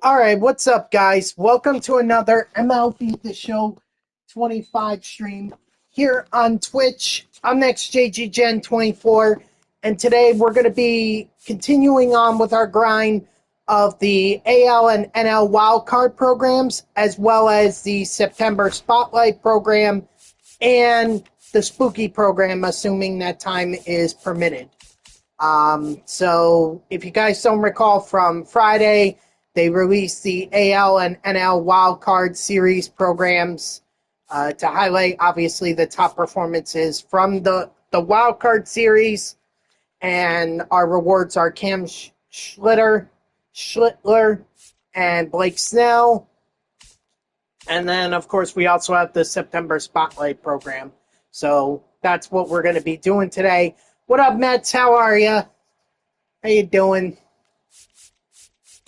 All right, what's up, guys? Welcome to another MLB The Show 25 stream here on Twitch. I'm next JG 24, and today we're going to be continuing on with our grind of the AL and NL Wildcard programs, as well as the September Spotlight program and the Spooky program, assuming that time is permitted. So if you guys don't recall from Friday, they released the AL and NL Wildcard Series programs to highlight, obviously, the top performances from the Wildcard Series. And our rewards are Cam Schlittler, and Blake Snell. And then, of course, we also have the September Spotlight program. So that's what we're going to be doing today. What up, Mets? How are you? How you doing?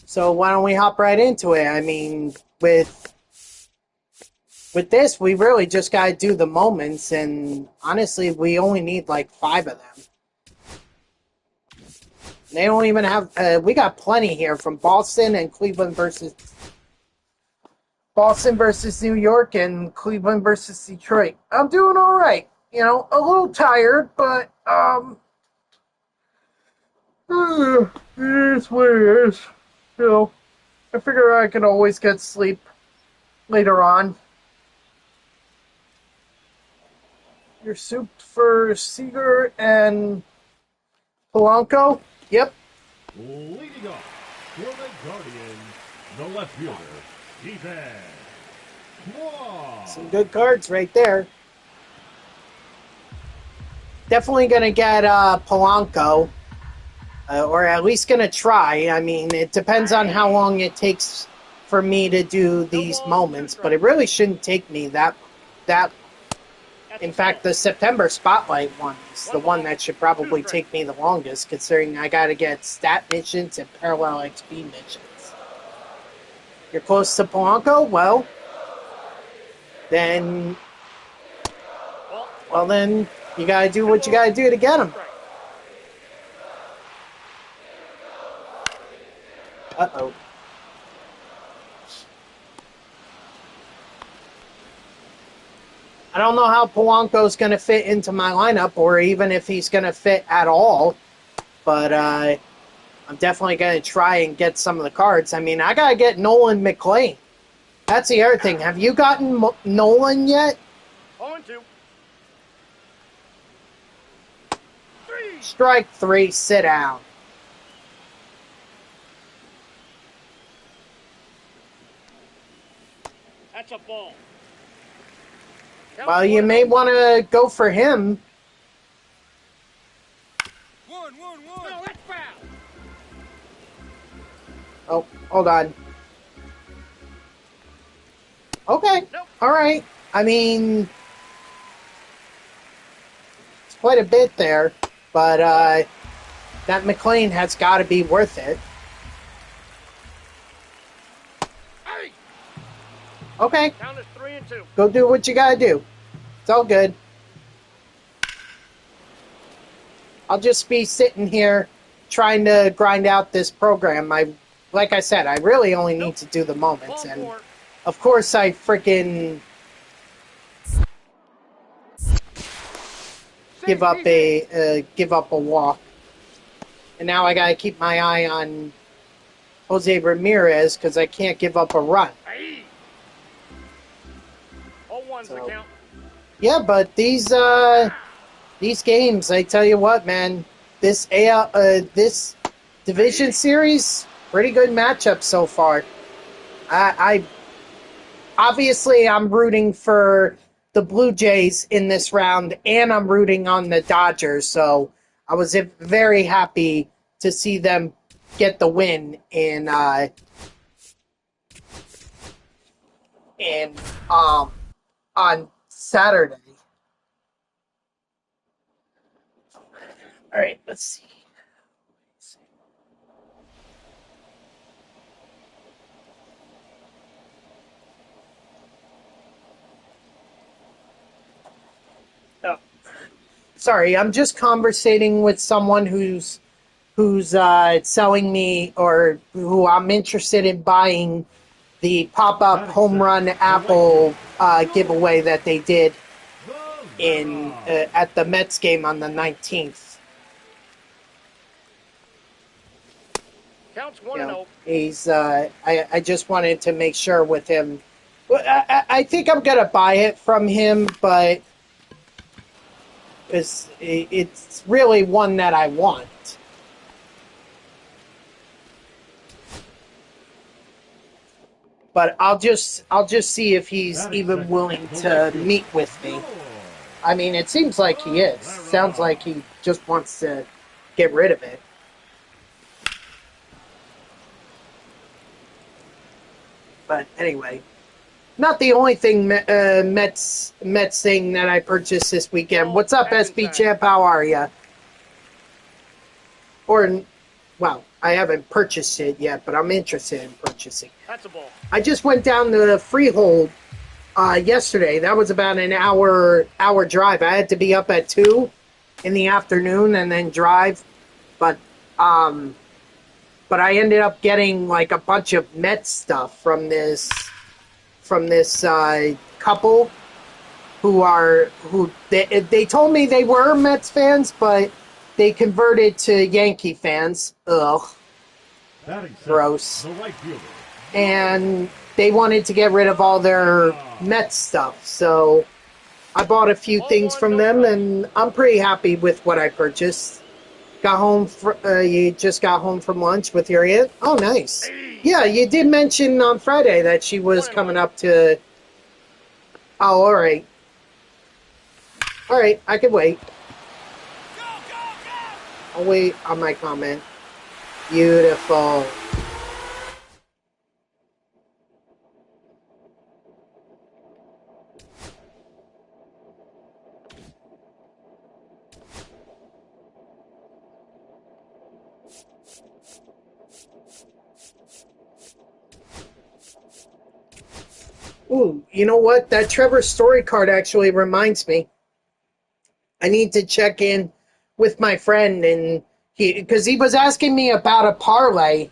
So why don't we hop right into it? I mean, with this, we really just got to do the moments, and honestly, we only need like 5 of them. They don't even have. We got plenty here from Boston and Cleveland versus New York and Cleveland versus Detroit. I'm doing all right. You know, a little tired, but it is what it is. You know, I figure I can always get sleep later on. Your soup for Seager and Polanco? Yep. Leading off for the Guardians, the left fielder, Ethan. Some good cards right there. Definitely going to get Polanco, or at least going to try. I mean, it depends on how long it takes for me to do these moments, but it really shouldn't take me that. In fact, the September Spotlight one is the one that should probably take me the longest, considering I got to get stat missions and parallel XP missions. You're close to Polanco? Well, then you got to do what you got to do to get him. Uh-oh. I don't know how Polanco's going to fit into my lineup, or even if he's going to fit at all, but I'm definitely going to try and get some of the cards. I mean, I got to get Nolan McLean. That's the other thing. Have you gotten Nolan yet? 0-2. Strike 3, sit down. That's a ball. Well, you may want to go for him. 1-1-1. No, that's foul. Oh, hold on. Okay. Nope. All right. I mean, it's quite a bit there, but that McLean has got to be worth it. Hey. Okay. Count is 3-2. Go do what you got to do. It's all good. I'll just be sitting here trying to grind out this program. Like I said, I really only need to do the moments, and of course I freaking give up a walk. And now I gotta keep my eye on Jose Ramirez because I can't give up a run. Hey. 0-1's the count. Yeah, but these games, I tell you what, man, this division series, pretty good matchup so far. I obviously I'm rooting for the Blue Jays in this round, and I'm rooting on the Dodgers, so I was very happy to see them get the win on Saturday. All right, let's see. Oh, sorry, I'm just conversating with someone who's who's selling me, or who I'm interested in buying, the pop-up home run apple giveaway that they did in at the Mets game on the 19th. Counts You 1-0. know, he's. I just wanted to make sure with him. Well, I think I'm gonna buy it from him, but it's really one that I want. But I'll just see if he's even willing to meet with me. I mean, it seems like he is. Sounds like he just wants to get rid of it. But anyway, not the only thing Mets thing that I purchased this weekend. What's up, SB Champ? How are you? Or, well, I haven't purchased it yet, but I'm interested in purchasing. That's a ball. I just went down to the Freehold yesterday. That was about an hour drive. I had to be up at 2 in the afternoon and then drive. But I ended up getting like a bunch of Mets stuff from this couple who they told me they were Mets fans, but they converted to Yankee fans. Ugh, gross. And they wanted to get rid of all their Mets stuff, so I bought a few things from them, and I'm pretty happy with what I purchased. You just got home from lunch with your aunt? Oh, nice. Yeah, you did mention on Friday that she was coming up to... Oh, all right. All right, I can wait. I'll wait on my comment. Beautiful. Ooh, you know what? That Trevor Story card actually reminds me. I need to check in with my friend, and because he was asking me about a parlay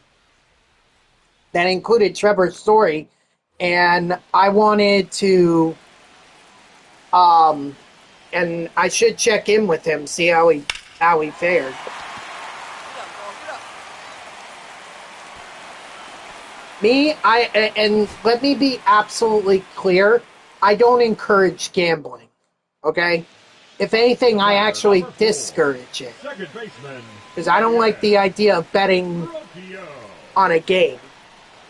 that included Trevor Story, and I wanted to, and I should check in with him, see how he fared. And let me be absolutely clear, I don't encourage gambling, okay? If anything, I actually discourage it. Because I don't like the idea of betting on a game.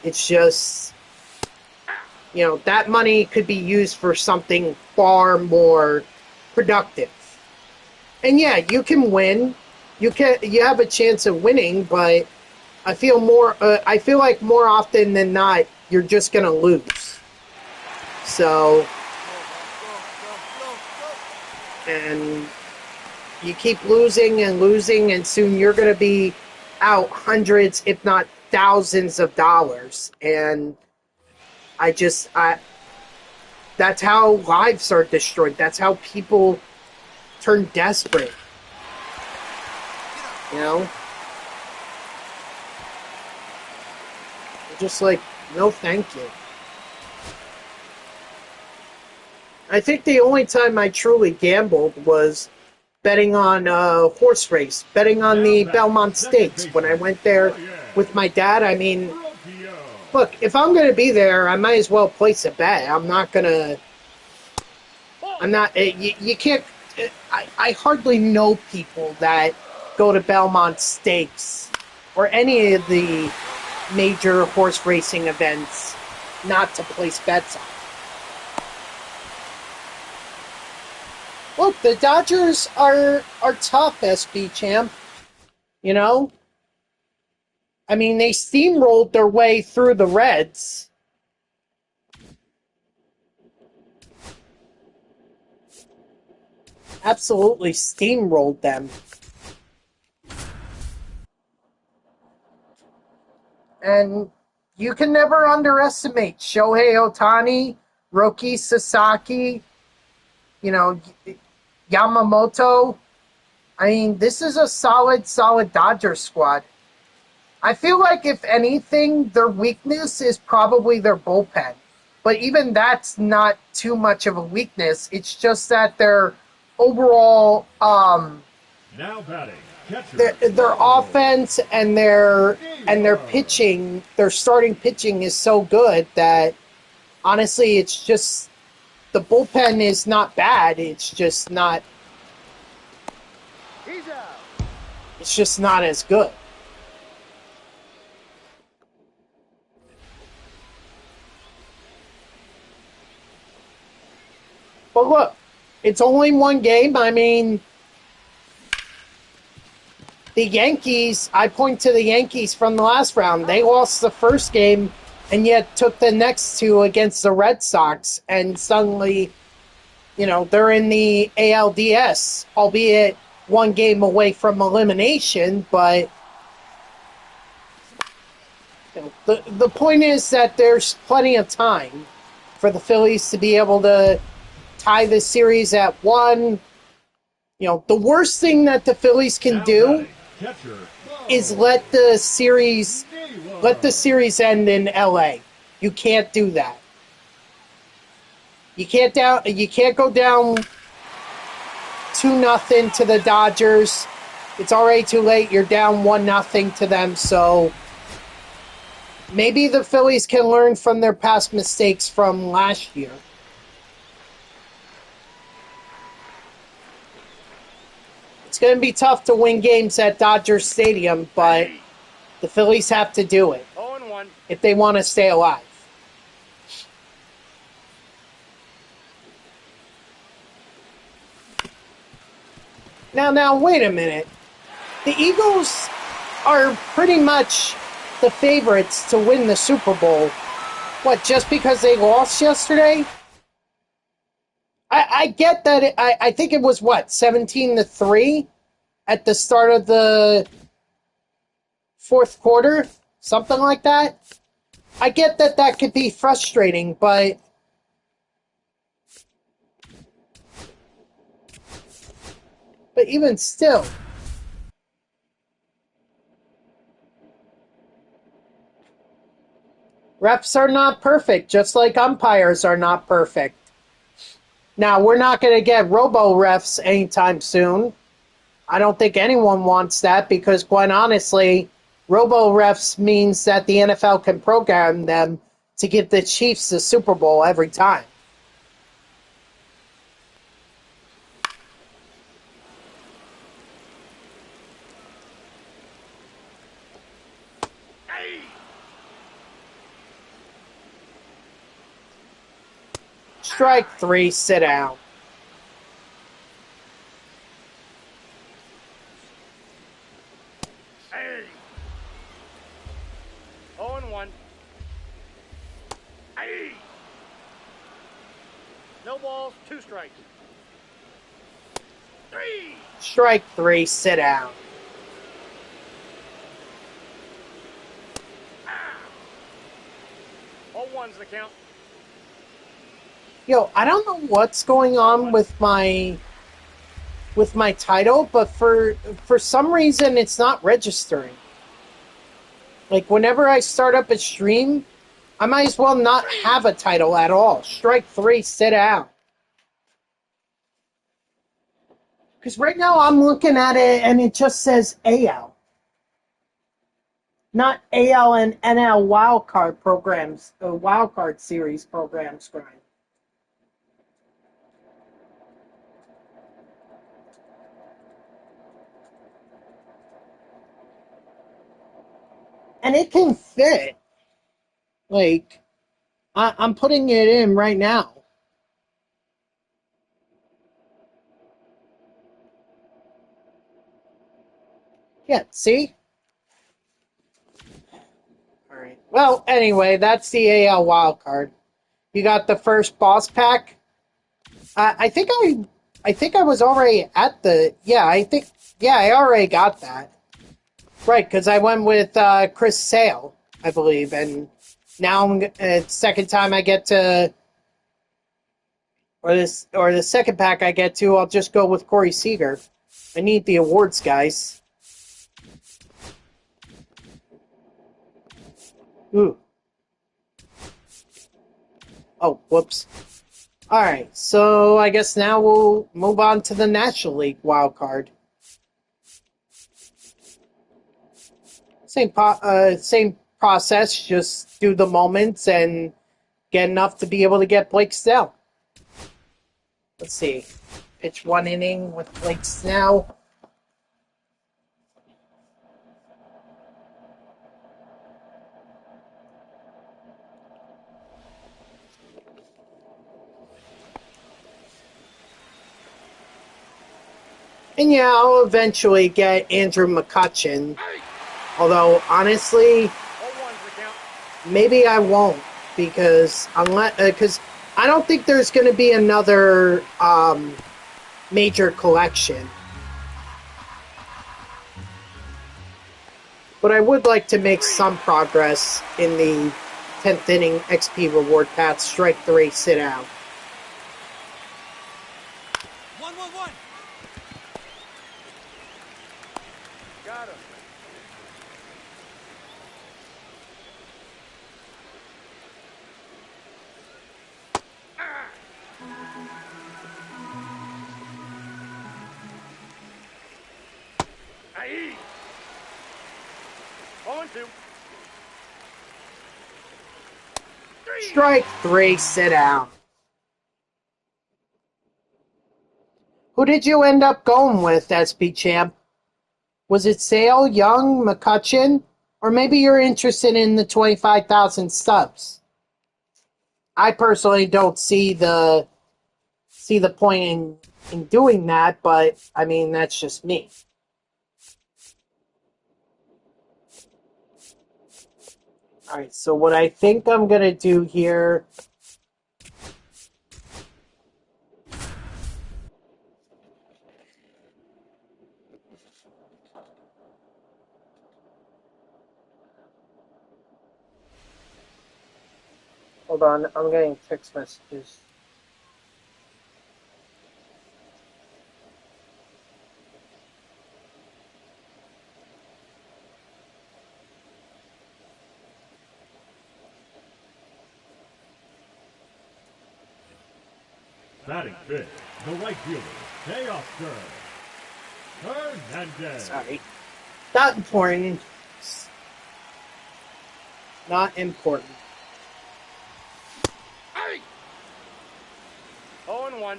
It's just, that money could be used for something far more productive. And yeah, you can win. You have a chance of winning, but I feel like more often than not, you're just going to lose. So, and you keep losing and losing, and soon you're going to be out hundreds, if not thousands of dollars. And that's how lives are destroyed. That's how people turn desperate. Just like, no thank you. I think the only time I truly gambled was betting on a horse race, betting on the Belmont Stakes. When I went there with my dad, I mean, look, if I'm going to be there, I might as well place a bet. You can't, I hardly know people that go to Belmont Stakes or any of the major horse racing events not to place bets on. Look, the Dodgers are tough, SB Champ. I mean, they steamrolled their way through the Reds. Absolutely steamrolled them. And you can never underestimate Shohei Ohtani, Roki Sasaki, Yamamoto. I mean, this is a solid Dodgers squad. I feel like, if anything, their weakness is probably their bullpen. But even that's not too much of a weakness. It's just that their overall, Now batting, catcher. their offense and their pitching, their starting pitching is so good that honestly, it's just the bullpen is not bad. It's just not. He's out. It's just not as good. But look, it's only one game. I mean, the Yankees, I point to the Yankees from the last round. They lost the first game and yet took the next two against the Red Sox. And suddenly, they're in the ALDS, albeit one game away from elimination. But the point is that there's plenty of time for the Phillies to be able to tie the series at 1. The worst thing that the Phillies can do is let the series end in LA. You can't do that. You can't go down 2-0 to the Dodgers. It's already too late. You're down 1-0 to them. So maybe the Phillies can learn from their past mistakes from last year. It's going to be tough to win games at Dodger Stadium, but the Phillies have to do it 0-1. if they want to stay alive. Now, wait a minute. The Eagles are pretty much the favorites to win the Super Bowl. What, just because they lost yesterday? I get that. I think it was, 17-3 at the start of the fourth quarter? Something like that? I get that could be frustrating, but even still. Refs are not perfect, just like umpires are not perfect. Now, we're not going to get robo-refs anytime soon. I don't think anyone wants that because, quite honestly, robo-refs means that the NFL can program them to give the Chiefs the Super Bowl every time. Strike 3, sit down. Hey. 0-1. Hey. No balls, 2 strikes. 3. Strike 3, sit down. Ah. 0-1's the count. Yo, I don't know what's going on with my title, but for some reason it's not registering. Like, whenever I start up a stream, I might as well not have a title at all. Strike 3, sit down. Because right now I'm looking at it and it just says AL. Not AL and NL Wildcard programs, Wildcard Series programs, grind. And it can fit. Like, I'm putting it in right now. Yeah, see? Alright. Well, anyway, that's the AL wildcard. You got the first boss pack. I think I was already at the... I already got that. Right, because I went with Chris Sale, I believe, and now second time I get to... Or the second pack I get to, I'll just go with Corey Seager. I need the awards, guys. Ooh. Oh, whoops. Alright, so I guess now we'll move on to the National League wildcard. Same process, just do the moments and get enough to be able to get Blake Snell. Let's see. Pitch 1 inning with Blake Snell. And yeah, I'll eventually get Andrew McCutchen. Although, honestly, maybe I won't. Because I don't think there's going to be another major collection. But I would like to make some progress in the 10th inning XP reward path, strike 3, sit out. 1-1-1. Got him. Aye. 0-2. Strike 3, sit down. Who did you end up going with, SP Champ? Was it Sale, Young, McCutchen? Or maybe you're interested in the 25,000 subs? I personally don't see the point in doing that, but I mean, that's just me. Alright, so what I think I'm going to do here... Hold on, I'm getting text messages. Batting fifth, the right fielder, Teoscar Hernandez. Sorry. Not important. Not important. 0-1.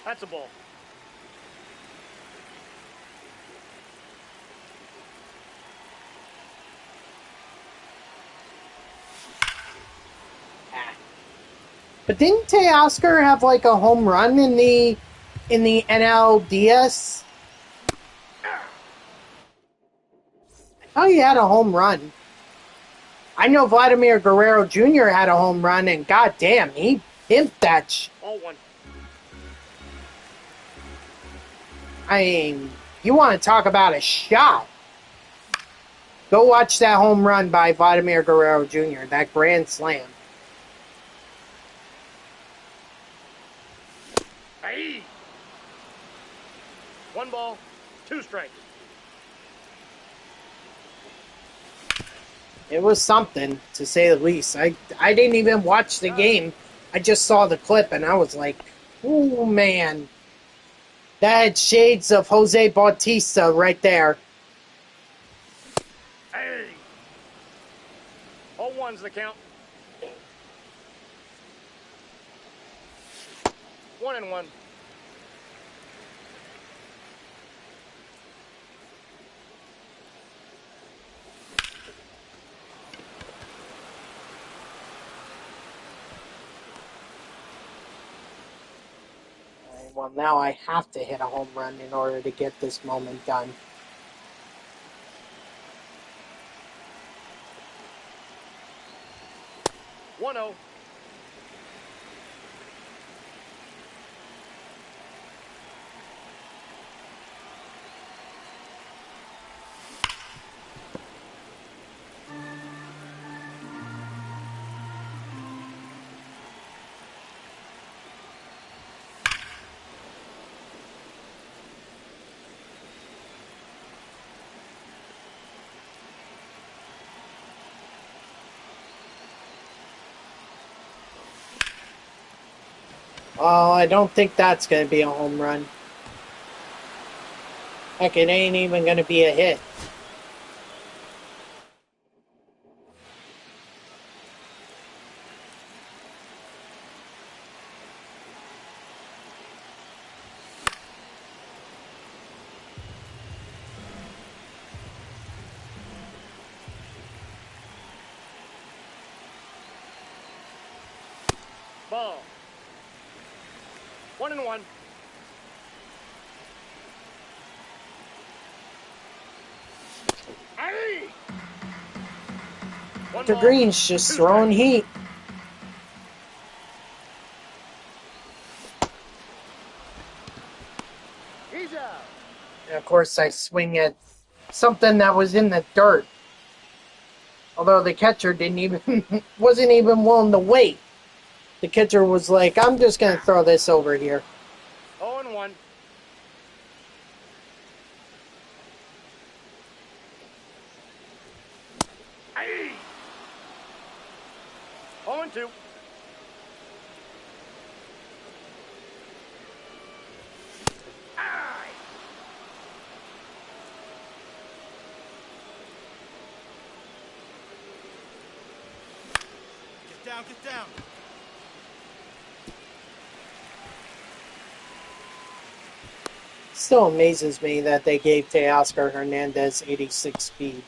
That's a ball. But didn't Teoscar have like a home run in the NLDS? Oh, he had a home run. I know Vladimir Guerrero Jr. had a home run, and goddamn, he pimped that. 0-1. I mean, you want to talk about a shot? Go watch that home run by Vladimir Guerrero Jr. That grand slam. Aye. 1 ball, 2 strikes. It was something, to say the least. I didn't even watch the game. I just saw the clip, and I was like, ooh, man. That had shades of Jose Bautista right there. Hey. 0-1's the count. 1-1. Well, now I have to hit a home run in order to get this moment done. One zero. Oh, I don't think that's going to be a home run. Heck, it ain't even going to be a hit. Ball. 1-1. Aye. One The ball, Green's just 2 throwing strikes. heat. He's out. And of course, I swing at something that was in the dirt. Although the catcher wasn't even willing to wait. The catcher was like, I'm just going to throw this over here. 0-1. Aye. 0-2. Aye. Get down. Still amazes me that they gave Teoscar Hernandez 86 speed.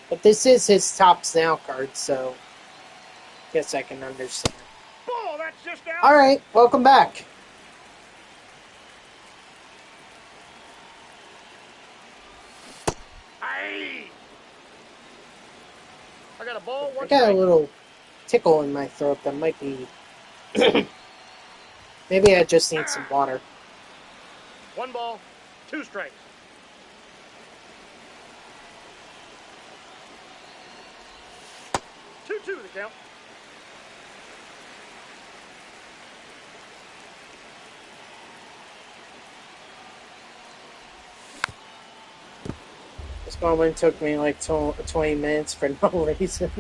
But this is his top now card, so guess I can understand. Ball, that's just out. All right, welcome back. Aye. I got a ball, I 1 got a strike. little tickle in my throat that might be... Maybe I just need some water. 1 ball, 2 strikes. 2-2 the count. This moment took me like 20 minutes for no reason.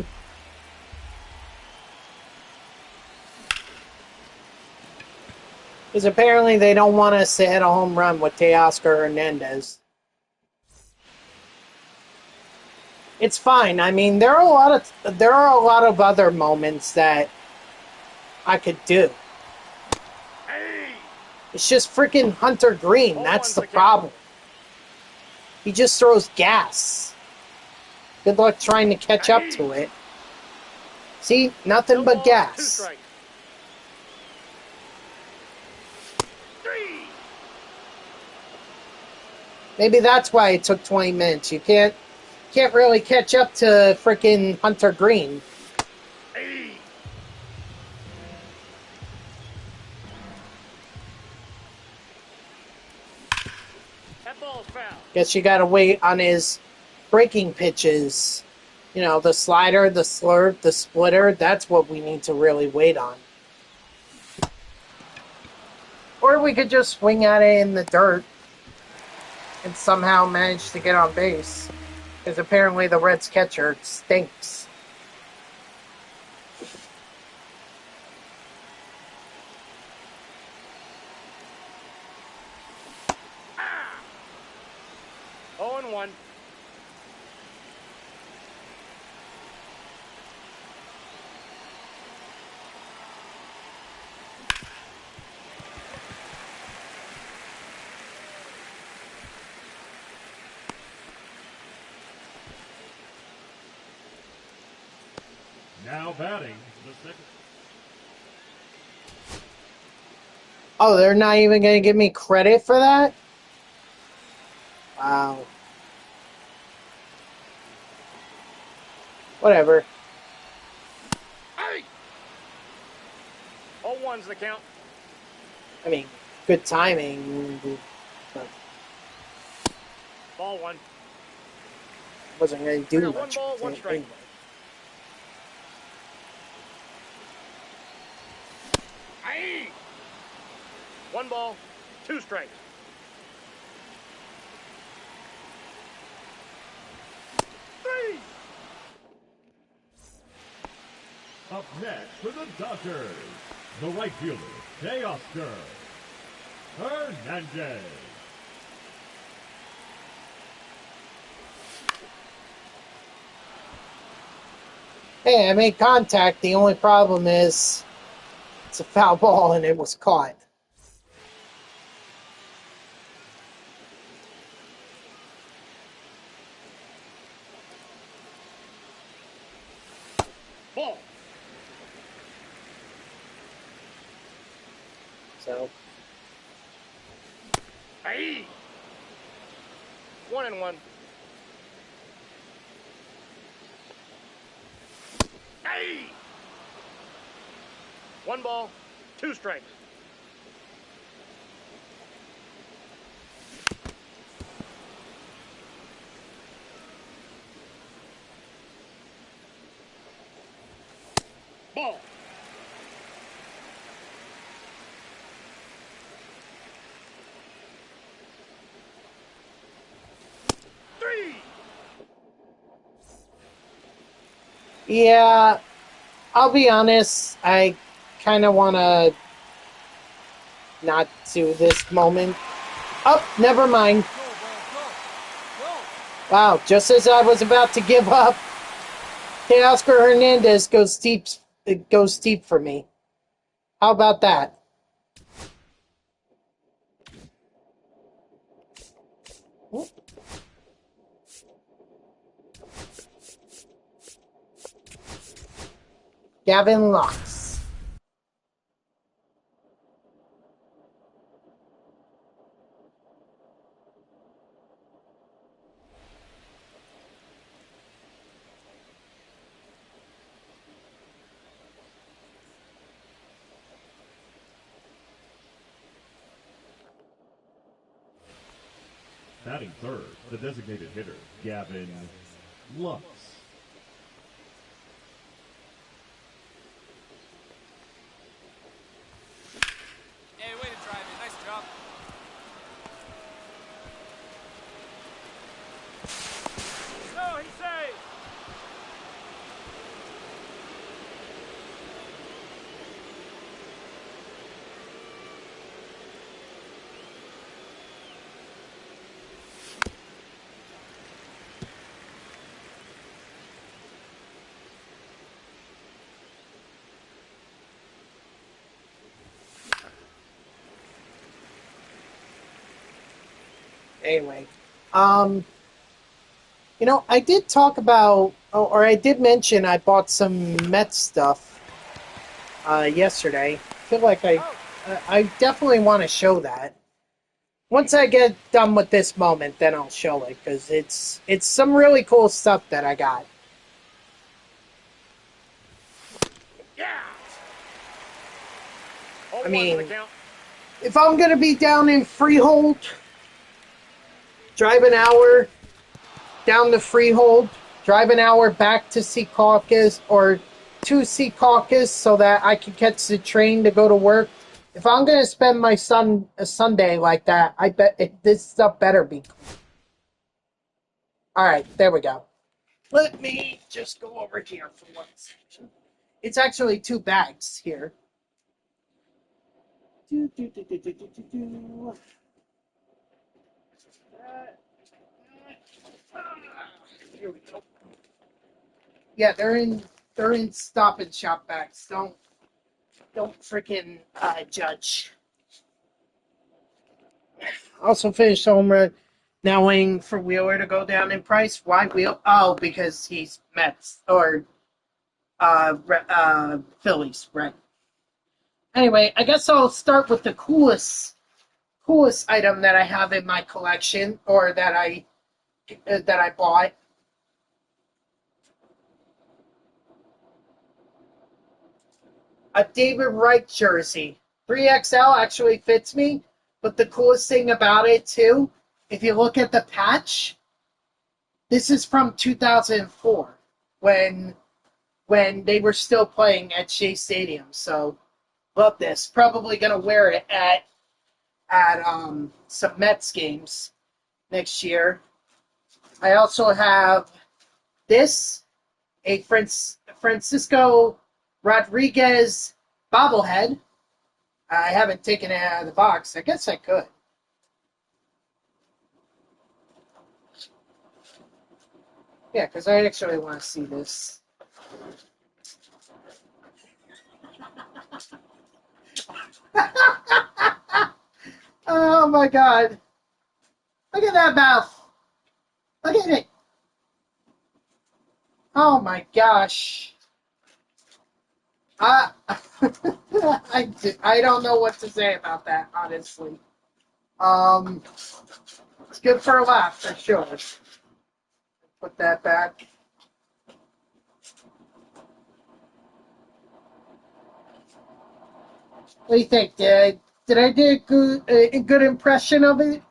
Because apparently they don't want us to hit a home run with Teoscar Hernandez. It's fine. I mean, there are a lot of other moments that I could do. Aye. It's just freaking Hunter Green. That's the problem. He just throws gas. Good luck trying to catch up to it. See, nothing No but balls, 2 gas. strikes. 3. Maybe that's why it took 20 minutes. You can't really catch up to freaking Hunter Green. Aye. That ball's foul. Guess you gotta wait on his breaking pitches. You know, the slider, the slurve, the splitter. That's what we need to really wait on. Or we could just swing at it in the dirt and somehow manage to get on base. Because apparently the Reds catcher stinks. Ah. 0-1. Now batting the second. Oh, they're not even going to give me credit for that? Wow. Whatever. Aye. 0-1's the count. I mean, good timing. But Ball 1. wasn't going to I do got 1 much. ball, 1 strike. Anyway. Aye. 1 ball, 2 strikes. Up next for the Dodgers, the right fielder, Teoscar Hernandez. Hey, I made contact. The only problem is it's a foul ball and it was caught. Ball. So, Aye. 1-1. Aye. 1 ball, 2 strikes. Ball. yeah, I'll be honest. I kind of want to not do this moment. Oh, never mind. Wow, just as I was about to give up, Teoscar Hernandez goes deep. It goes deep for me. How about that? Gavin Lux. Batting third, the designated hitter, Gavin Lux. Hey, way to drive it. Nice job. No, he's safe. Anyway, I did talk about, or I did mention I bought some Mets stuff yesterday. I feel like I definitely want to show that. Once I get done with this moment, then I'll show it because it's some really cool stuff that I got. Yeah. I mean, if I'm gonna be down in Freehold, drive an hour down to Freehold, drive an hour back to Secaucus or to Secaucus so that I can catch the train to go to work. If I'm gonna spend my a Sunday like that, I bet this stuff better be cool. All right, there we go. Let me just go over here for one second. It's actually 2 bags here. Here we go. Yeah, they're in Stop and Shop bags. Don't freaking judge. Also finished home run. Now waiting for Wheeler to go down in price. Why Wheeler? Oh, because he's Mets or Phillies, right? Anyway, I guess I'll start with the coolest item that I have in my collection, or that I bought. A David Wright jersey. 3XL actually fits me, but the coolest thing about it too, if you look at the patch, this is from 2004 when they were still playing at Shea Stadium. So love this. Probably gonna wear it at some Mets games next year. I also have this, a Francisco Rodriguez bobblehead. I haven't taken it out of the box. I guess I could. Yeah, because I actually want to see this. Oh my god. Look at that mouth. Look at it. Oh my gosh. I don't know what to say about that, honestly. It's good for a laugh, for sure. Put that back. What do you think? Did I do a good impression of it?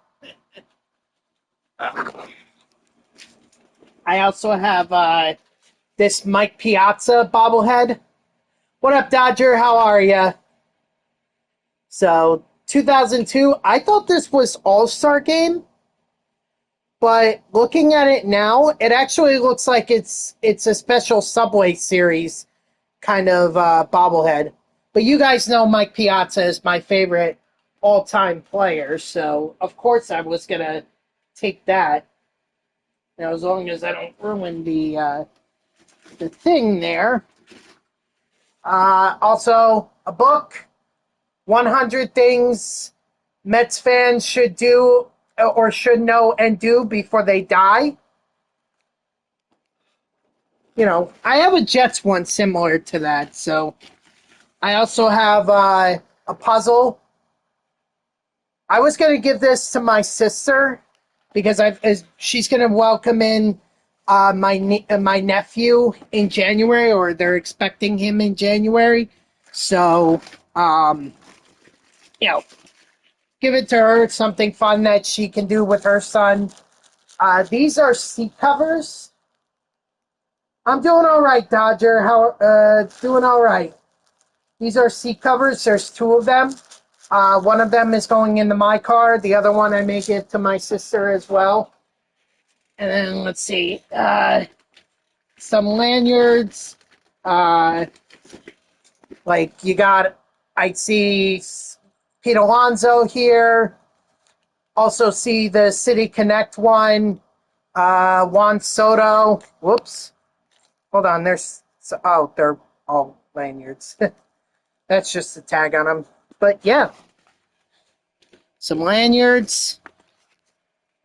I also have this Mike Piazza bobblehead. What up, Dodger? How are ya? So, 2002, I thought this was All-Star Game, but looking at it now, it actually looks like it's a special Subway Series kind of bobblehead. But you guys know Mike Piazza is my favorite all-time player, so of course I was going to take that. Now, as long as I don't ruin the thing there. Also, a book, 100 Things Mets fans should do or should know and do before they die. You know, I have a Jets one similar to that, so I also have a puzzle. I was going to give this to my sister because she's going to welcome in my nephew in January, or they're expecting him in January. So, you know, give it to her, something fun that she can do with her son. These are seat covers. I'm doing all right, Dodger. Doing all right. These are seat covers. There's two of them. One of them is going into my car. The other one I may give to my sister as well. And then let's see. Some lanyards. Like you got, I see Pete Alonso here. Also see the City Connect one. Juan Soto. Whoops. Hold on. They're all lanyards. That's just a tag on them. But yeah. Some lanyards.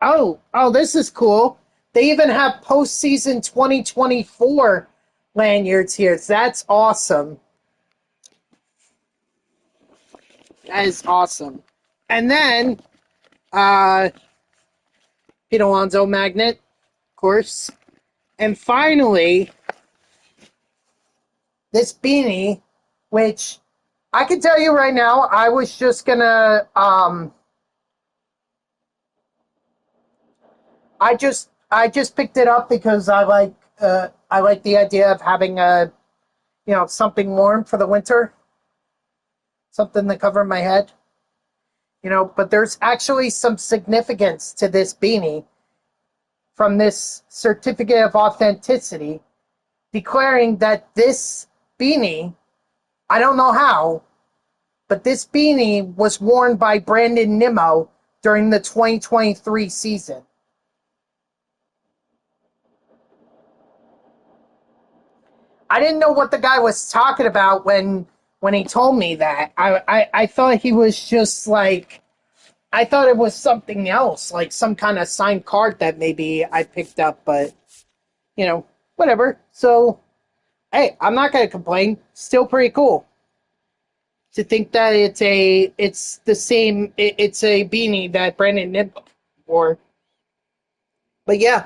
Oh, this is cool. They even have postseason 2024 lanyards here. That's awesome. That is awesome. And then, Pete Alonso magnet, of course. And finally, this beanie, which I can tell you right now, I was just gonna, I just picked it up because I like the idea of having something warm for the winter, something to cover my head, but there's actually some significance to this beanie from this certificate of authenticity declaring that this beanie, I don't know how, but this beanie was worn by Brandon Nimmo during the 2023 season. I didn't know what the guy was talking about when he told me that. I thought he was just like, I thought it was something else, like some kind of signed card that maybe I picked up, but, whatever. So, hey, I'm not going to complain. Still pretty cool. To think that it's a beanie that Brandon Nimmo wore. But yeah.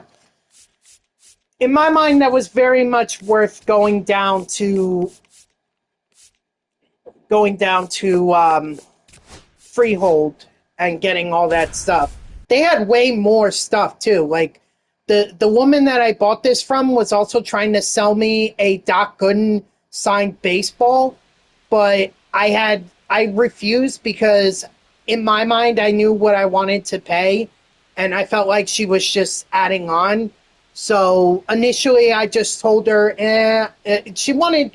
In my mind, that was very much worth going down to Freehold and getting all that stuff. They had way more stuff too. Like the woman that I bought this from was also trying to sell me a Doc Gooden signed baseball, but I refused because in my mind I knew what I wanted to pay, and I felt like she was just adding on. So initially I just told her, she wanted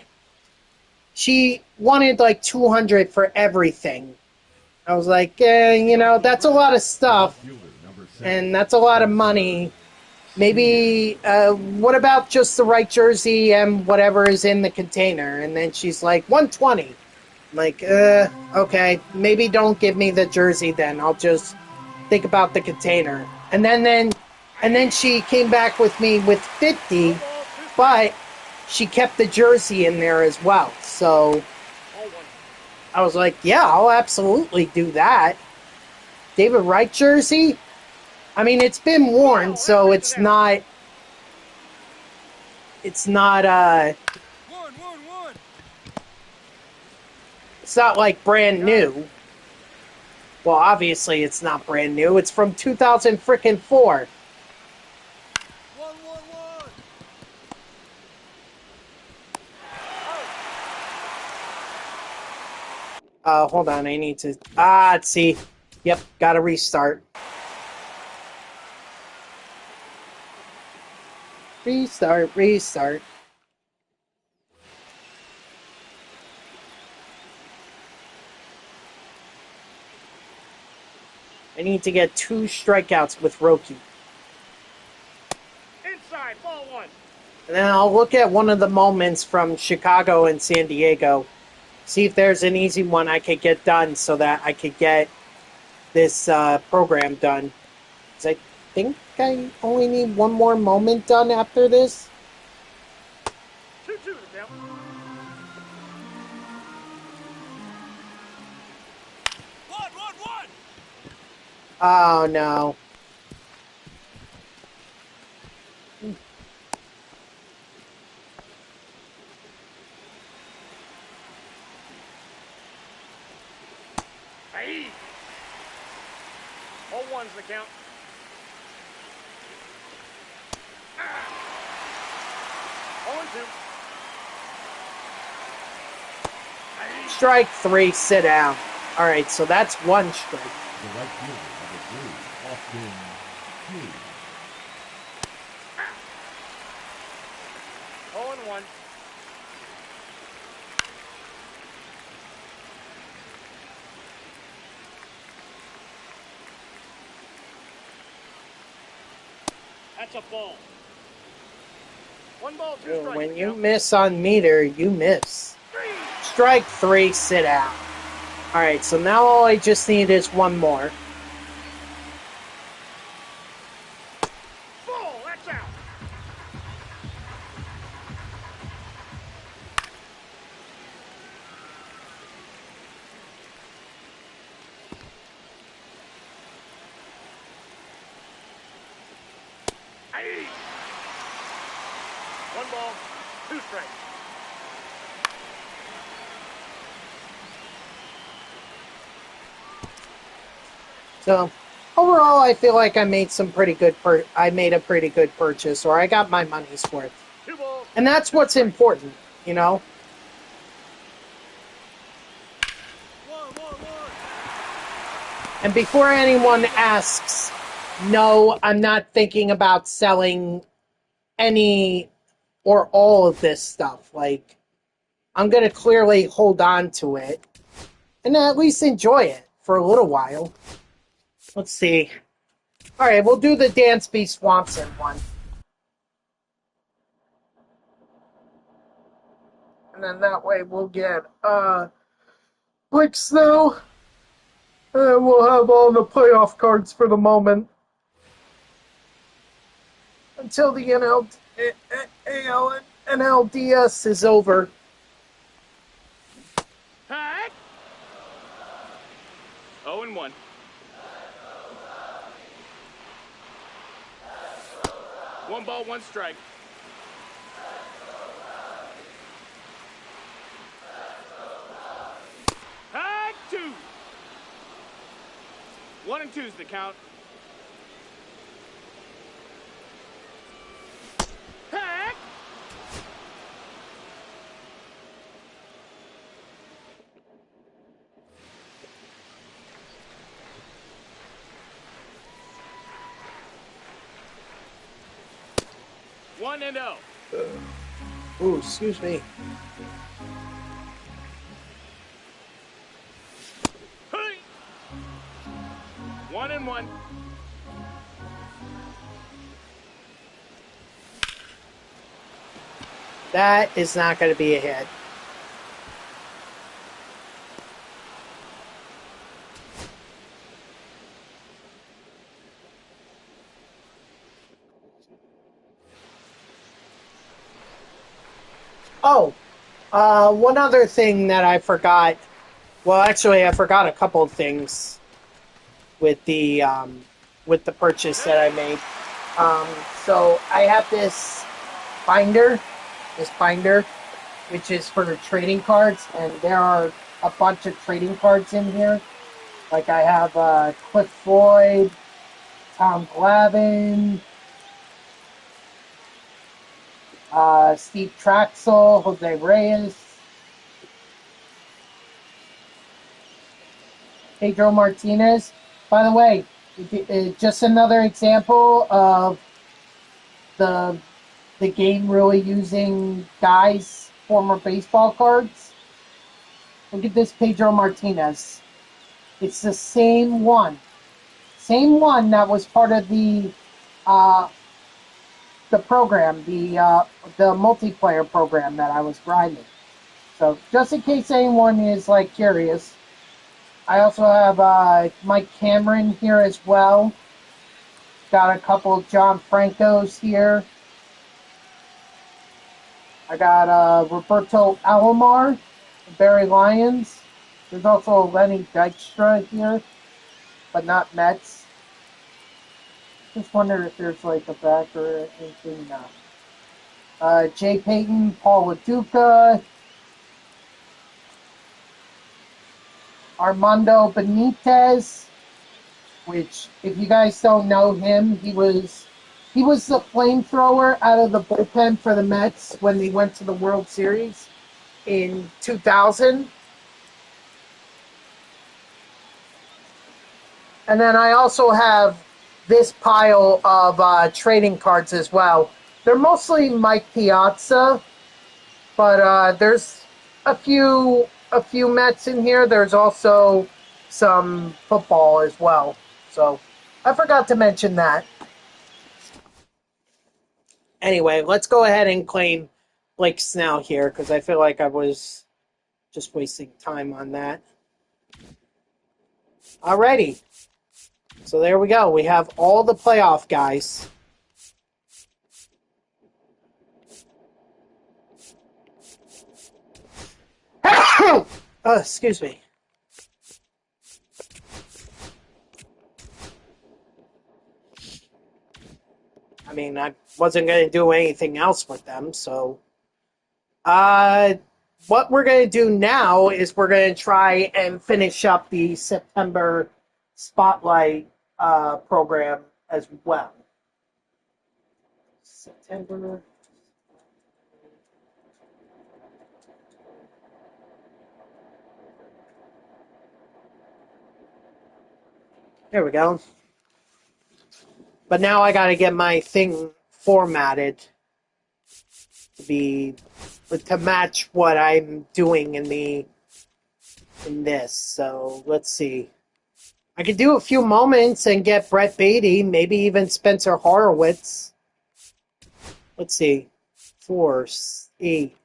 she wanted like 200 for everything. I was like, you know, that's a lot of stuff, Fielder number 7. and that's a lot of money. Maybe, what about just the right jersey and whatever is in the container? And then she's like, 120. I'm like, okay, maybe don't give me the jersey then. I'll just think about the container. And then she came back with me with 50, but she kept the jersey in there as well. So I was like, yeah, I'll absolutely do that. David Wright jersey? I mean, it's been worn, so it's not, One. it's not like brand new. Well, obviously it's not brand new. It's from 2004. 1. Hold on, I need to, let's see. Yep, gotta restart. Restart. I need to get 2 strikeouts with Roki. Inside, ball 1. And then I'll look at one of the moments from Chicago and San Diego. See if there's an easy one I could get done so that I could get this program done. 'Cause I think I only need one more moment done after this. 2-2 to count. One. Oh, no. Hey. All 1's the count. All 2. Strike 3, sit down. All right, so that's 1 strike. The right fielder number 3, Austin Hayes. All 1. That's a ball. 1 ball, 2 strikes. When to you count. miss on meter, you miss. 3. Strike 3, sit down. All right, so now all I just need is 1 more. Ball, that's out. Hey. 1 ball, 2 strikes. So overall, I feel like I made some pretty good. I made a pretty good purchase, or I got my money's worth, 2 balls. and that's what's important, you know. One. And before anyone asks, no, I'm not thinking about selling any or all of this stuff. Like, I'm gonna clearly hold on to it and at least enjoy it for a little while. Let's see. All right, we'll do the Dansby Swanson one. And then that way we'll get Blake Snow. And we'll have all the playoff cards for the moment. Until the NLDS is over. Hack. 0-1. One ball, 1 strike. Hack 2. 1 and 2's the count. Hack. One and 0. Ooh, excuse me. 1-1. That is not going to be a hit. Oh, one other thing that I forgot. Well, actually, I forgot a couple of things with the purchase that I made. So I have this binder, which is for trading cards, and there are a bunch of trading cards in here. Like I have Cliff Floyd, Tom Glavine, Steve Traxel, Jose Reyes, Pedro Martinez. By the way, just another example of the game really using guys' former baseball cards. Look at this Pedro Martinez. It's the same one that was part of the program, the multiplayer program that I was grinding. So just in case anyone is like curious, I also have Mike Cameron here as well. Got a couple of John Francos here. I got Roberto Alomar, Barry Lyons. There's also Lenny Dykstra here, but not Mets. Just wonder if there's like a back or anything. No. Jay Payton, Paul LaDuca, Armando Benitez, which, if you guys don't know him, he was the flamethrower out of the bullpen for the Mets when they went to the World Series in 2000. And then I also have this pile of trading cards as well. They're mostly Mike Piazza, but there's a few Mets in here. There's also some football as well. So I forgot to mention that. Anyway, let's go ahead and claim Blake Snell here because I feel like I was just wasting time on that. Alrighty. So there we go. We have all the playoff guys. Excuse me. I mean, I wasn't going to do anything else with them, so... what we're going to do now is we're going to try and finish up the September Spotlight program as well. September... There we go. But now I got to get my thing formatted to match what I'm doing in this. So let's see. I could do a few moments and get Brett Beatty, maybe even Spencer Horowitz. Let's see. 4, 8,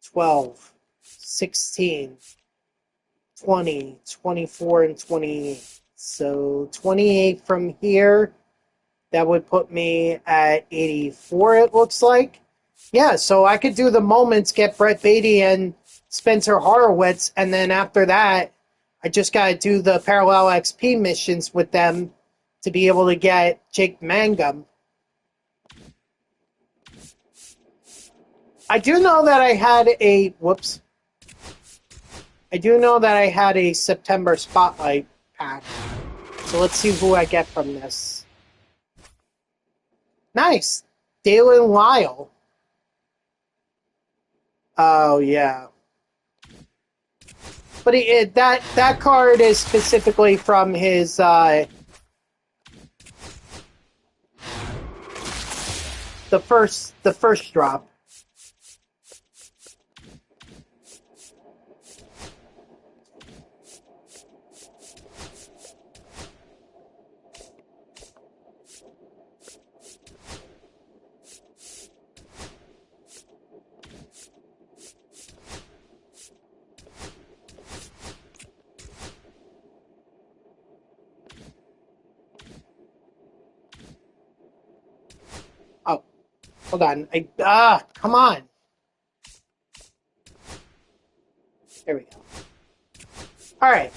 12, 16, 20, 24, and 28. So 28 from here. That would put me at 84, it looks like. Yeah, so I could do the moments, get Brett Beatty and Spencer Horowitz, and then after that, I just got to do the Parallel XP missions with them to be able to get Jake Mangum. I do know that I had a... Whoops. I do know that I had a September Spotlight pack. So let's see who I get from this. Nice. Dalen Lyle. Oh, yeah. But that card is specifically from his... the first drop. Hold on. Come on. There we go. All right.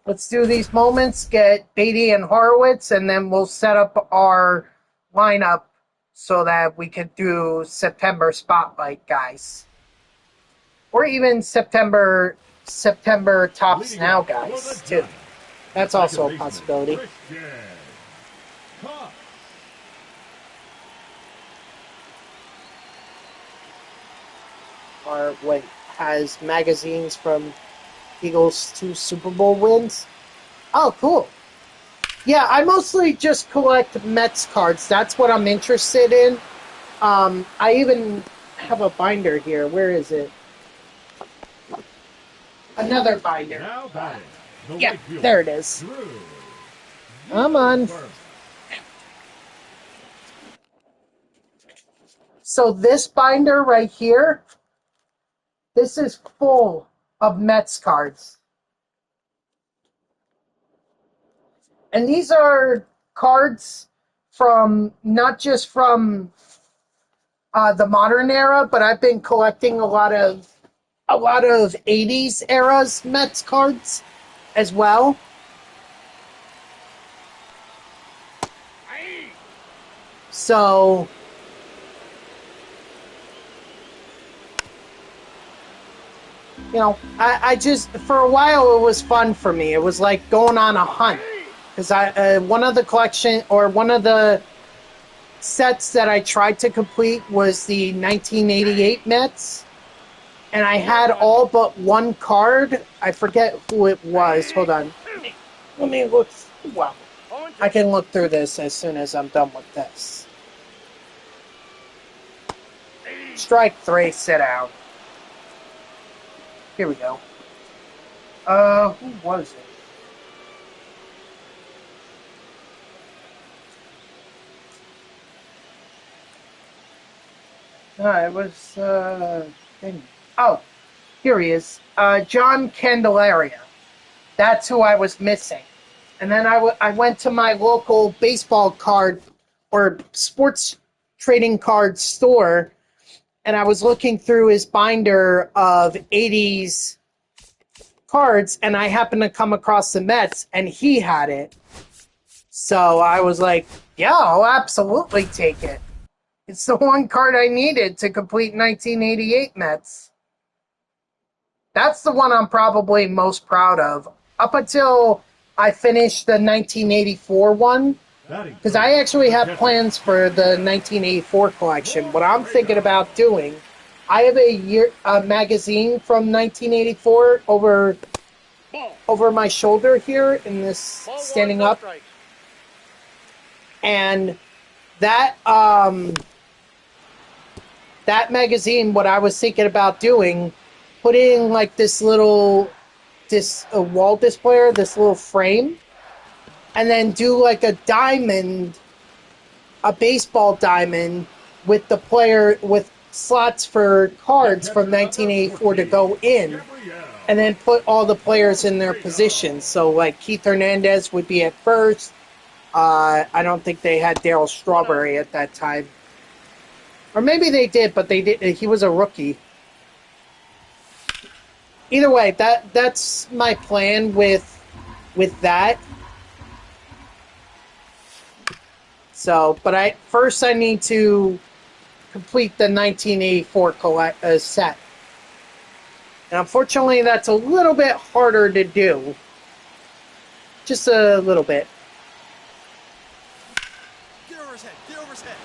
Let's do these moments, get Beatty and Horowitz, and then we'll set up our lineup so that we could do September Spotlight, guys. Or even September Tops Now, guys, too. That's also a possibility. Or wait, has magazines from Eagles 2 Super Bowl wins? Oh, cool. Yeah, I mostly just collect Mets cards. That's what I'm interested in. I even have a binder here. Where is it? Another binder. Yeah, there it is. Come on. So this binder right here, this is full of Mets cards. And these are cards from, not just from the modern era, but I've been collecting a lot of 80s eras Mets cards as well. So you know, I just, for a while, it was fun for me. It was like going on a hunt. Because one of the sets that I tried to complete was the 1988 Mets. And I had all but one card. I forget who it was. Hold on. Let me look. Well, I can look through this as soon as I'm done with this. Strike 3, sit down. Here we go. Who was it? It was, oh, here he is. John Candelaria. That's who I was missing. And then I went to my local baseball card or sports trading card store, and I was looking through his binder of 80s cards, and I happened to come across the Mets, and he had it. So I was like, yeah, I'll absolutely take it. It's the one card I needed to complete 1988 Mets. That's the one I'm probably most proud of. Up until I finished the 1984 one, because I actually have plans for the 1984 collection. What I'm thinking about doing, I have a magazine from 1984 over my shoulder here in this standing up, and that magazine, what I was thinking about doing, put in like this little wall displayer, this little frame, and then do like a diamond, a baseball diamond with the player, with slots for cards from 1984 to go in, and then put all the players in their positions. So like Keith Hernandez would be at first. I don't think they had Darryl Strawberry at that time. Or maybe they did, but they did. He was a rookie. Either way, that's my plan with that. So, but first I need to complete the 1984 set. And unfortunately, that's a little bit harder to do. Just a little bit. Get over his head. Get over his head.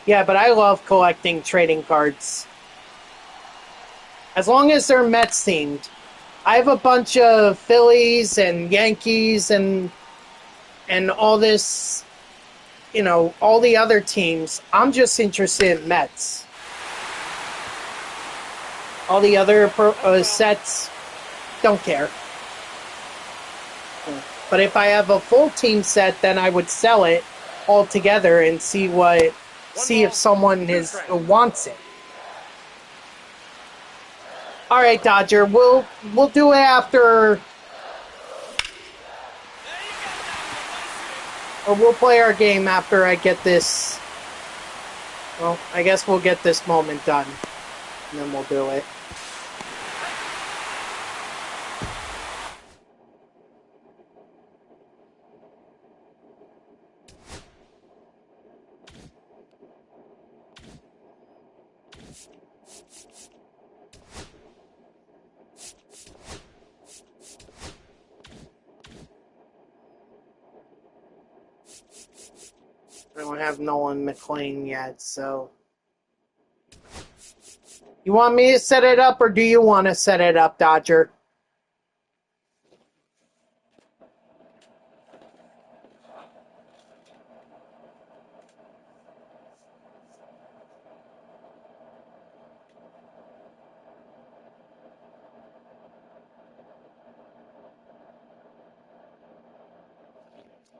Yeah, but I love collecting trading cards. As long as they're Mets themed. I have a bunch of Phillies and Yankees and all this, you know, all the other teams. I'm just interested in Mets. All the other sets, don't care. But if I have a full team set, then I would sell it all together and see if someone wants it. All right, Dodger. We'll do it after, or we'll play our game after I get this. Well, I guess we'll get this moment done, and then we'll do it. I don't have Nolan McLean yet, so. You want me to set it up, or do you want to set it up, Dodger?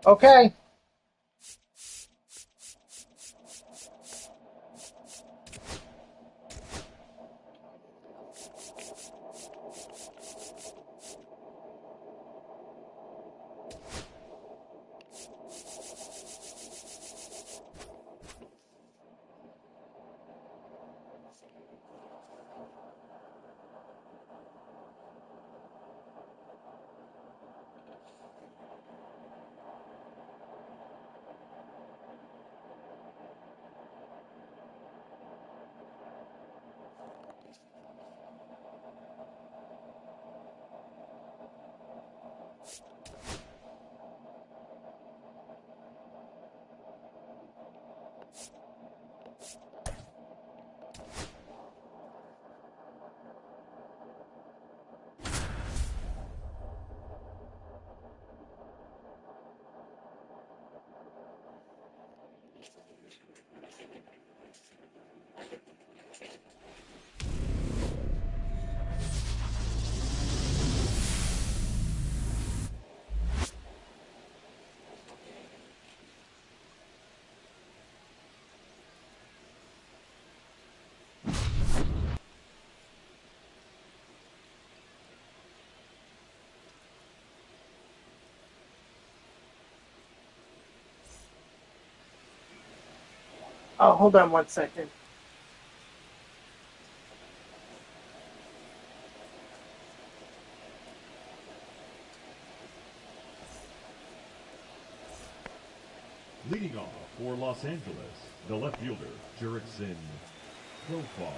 Okay. Oh, hold on 1 second. Leading off for Los Angeles, the left fielder, Jurickson Profar.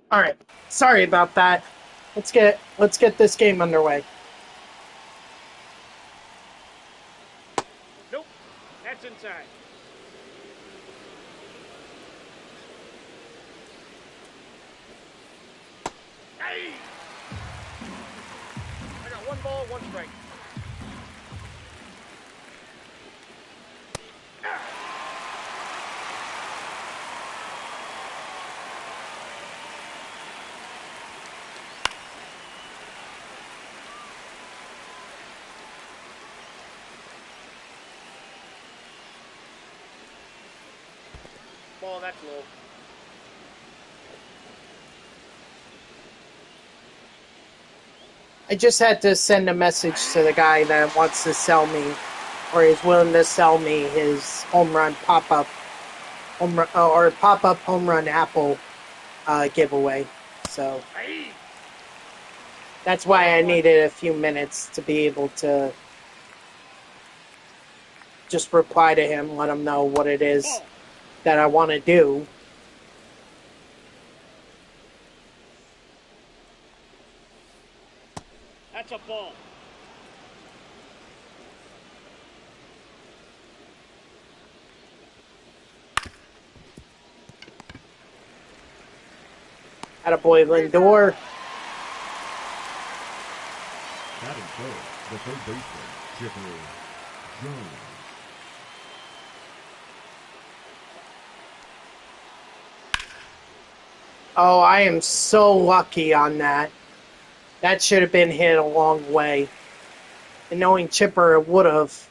All right. Sorry about that. Let's get this game underway. Nope. That's inside. Hey! I got 1 ball, 1 strike. Ball, that's low. I just had to send a message to the guy that wants to sell me, or is willing to sell me his home run pop-up home run apple giveaway. So Hey! that's why I needed a few minutes to be able to just reply to him, let him know what it is Ball. that I want to do. That's a ball. Attaboy Lindor. Batting third, the third baseman, Chipper Jones. Oh, I am so lucky on that. That should have been hit a long way. And knowing Chipper would have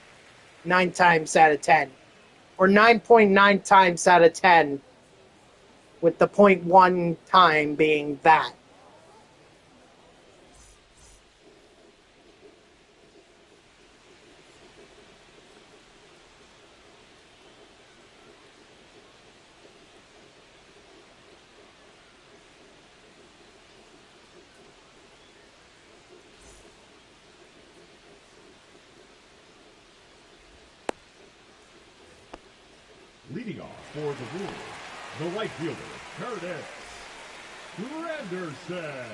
9 times out of 10. Or 9.9 times out of 10. With the .1 time being that. Leading off for the Brewers, the right fielder, Curtis Granderson.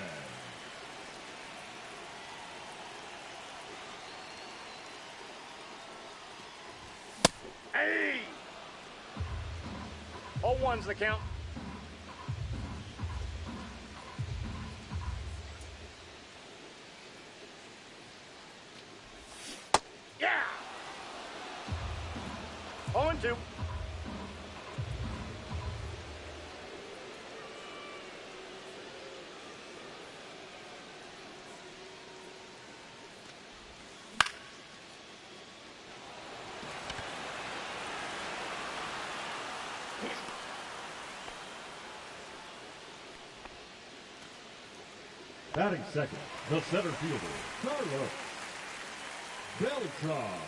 Hey! 0-1's the count. Yeah! 0-2. Batting second, the center fielder, Carlos Beltran.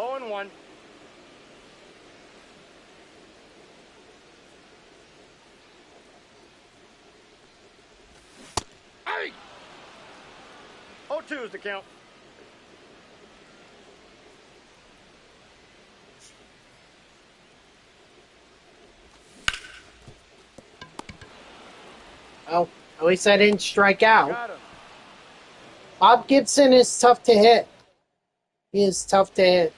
Oh and 1. Hey! 0-2 is the count. Well, at least I didn't strike out. Got him. Bob Gibson is tough to hit. He is tough to hit.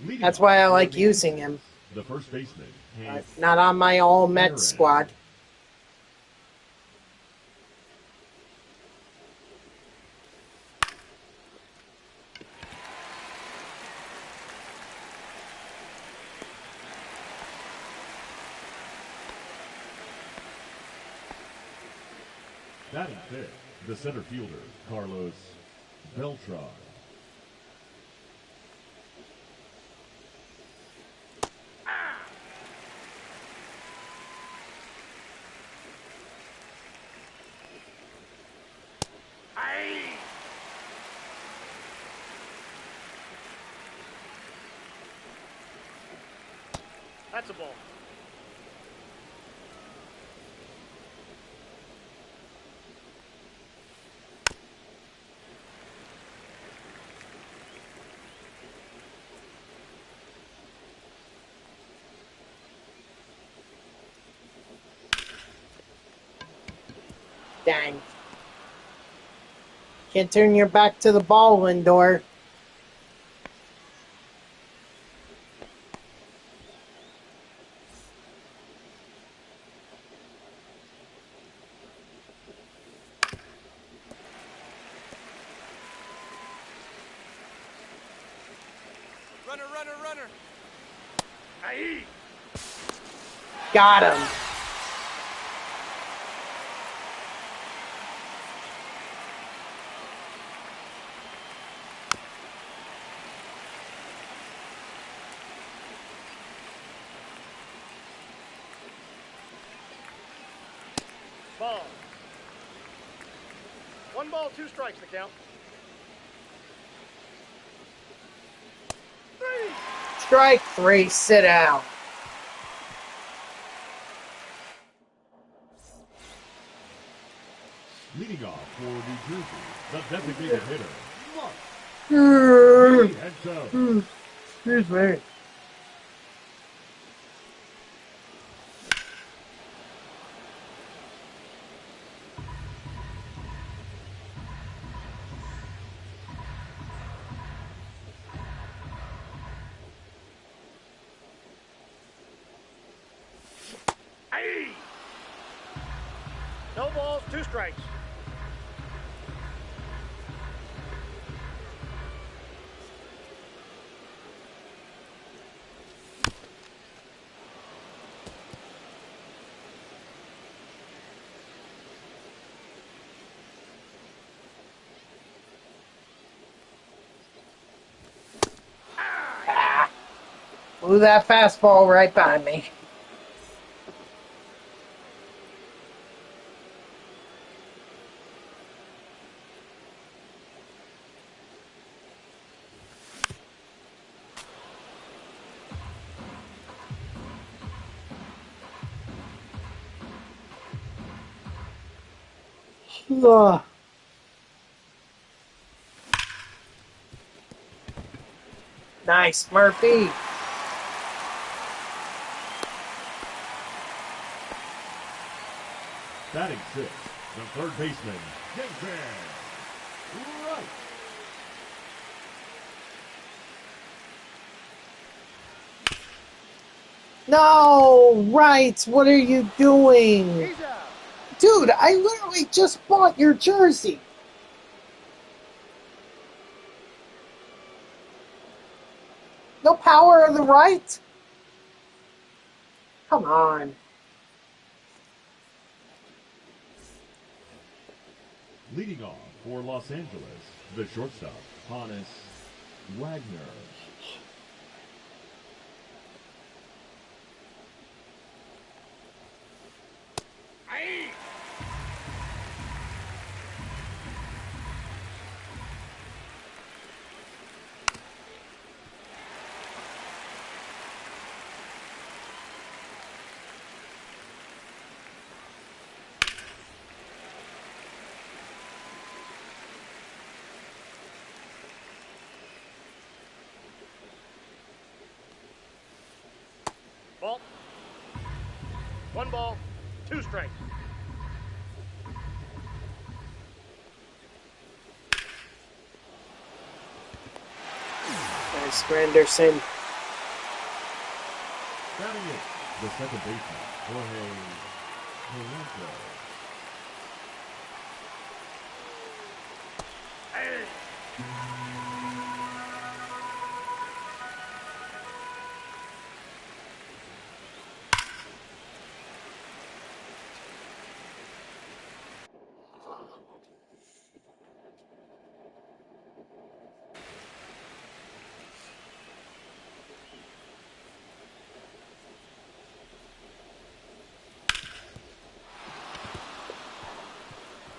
Leading That's off why I for like the using Yankees, him. the first baseman, Hank Not on my all Mets Aaron. squad. Batting fifth, the center fielder, Carlos Beltran. Hey! That's a ball. Dang. Can't turn your back to the ball, Lindor. Runner, runner, runner. Hey! Got him. Ball. 1 ball, 2 strikes the count. 3! Strike 3, sit down. Leading off for New Jersey, the designated hitter, Mark. And so, Excuse me. Aye. No balls, 2 strikes. Blew that fastball right by me. Ugh. Nice, Murphy. batting 6, the third baseman, Jason Wright. No, right. What are you doing? He's out. Dude, I literally just bought your jersey. No power of the right? Come on. Leading off for Los Angeles, the shortstop, Hannes Wagner. Aye. Ball. 1 ball, 2 strikes. Nice, Granderson. Batting it, the second baseman, Jorge Polanco.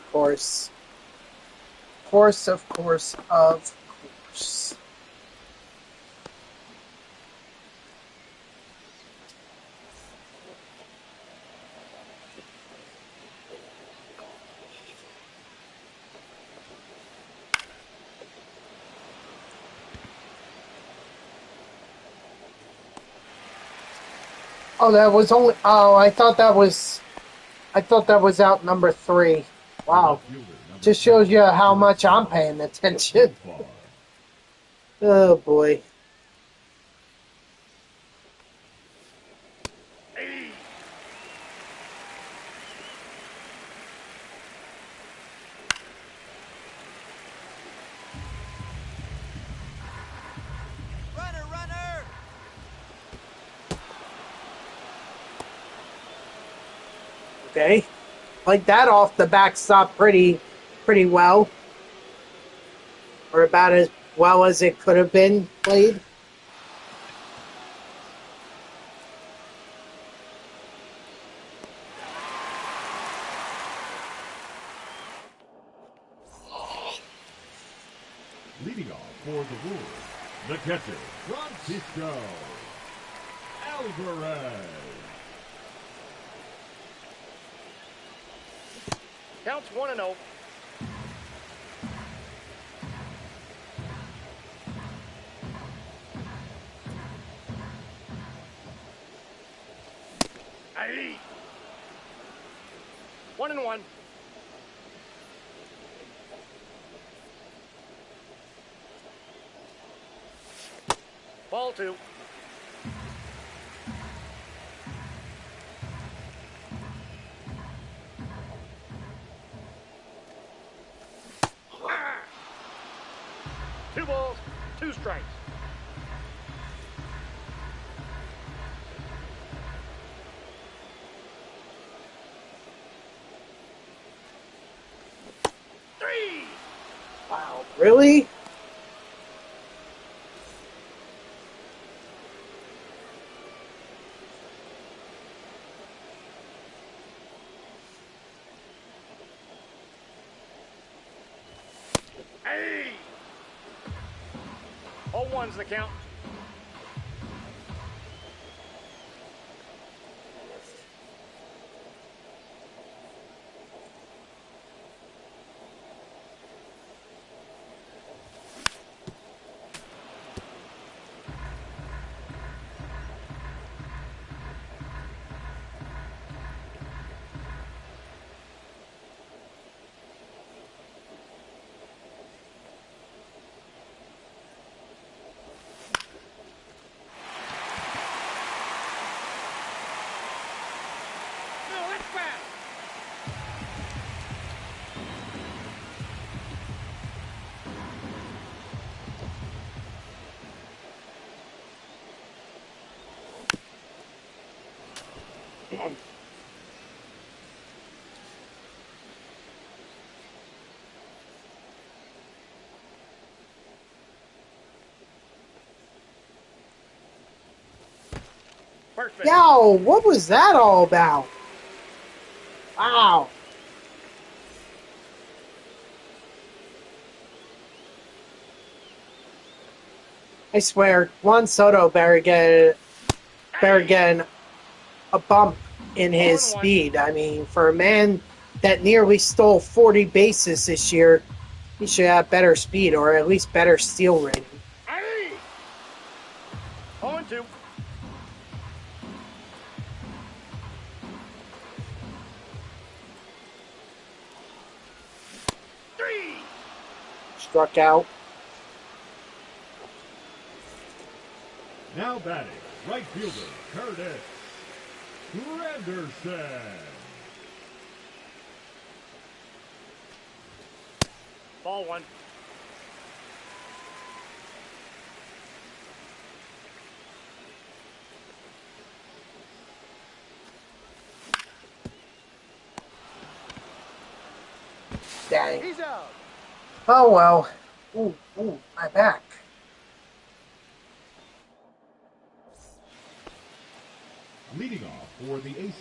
Of course. Of course. Oh, that was only. Oh, I thought that was out number 3. Wow. Just shows you how much I'm paying attention. Oh boy. Runner! Okay. Like that off the backstop pretty well. Or about as well as it could have been played. Leading off for the Wolves, the catcher, Francisco Alvarez. Counts 1-0. Hey. 1-1. Ball 2. Ah. 2 balls, 2 strikes. Wow, really? Hey! 0-1's the count. No, that's fast. First base. Yo, what was that all about? Wow. I swear, Juan Soto better get a bump in his 0-1. speed. I mean, for a man that nearly stole 40 bases this year, he should have better speed or at least better steal rating. Hey! 0-2. Three. Struck out. Now batting, right fielder Curtis Granderson. Ball 1. Dang. He's out. Oh well. Ooh, my back. Leading off for the Aces,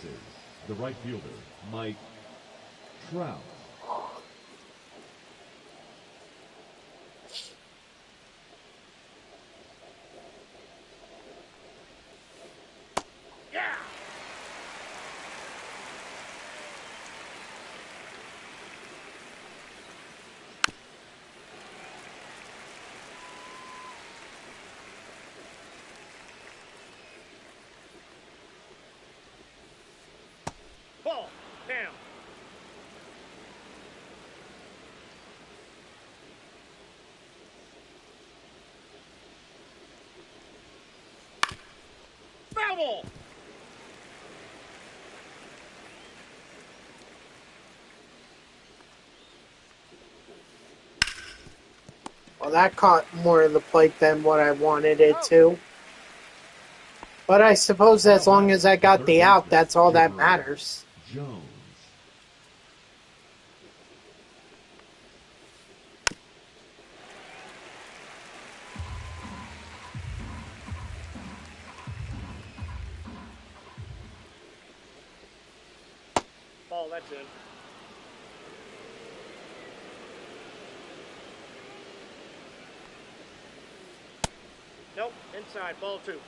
the right fielder Mike Trout. Yeah! Ball down. Foul ball. Well, that caught more of the plate than what I wanted it to. But I suppose as long as I got the out, that's all that matters. Jones. Ball, that's in. Nope, inside, ball 2.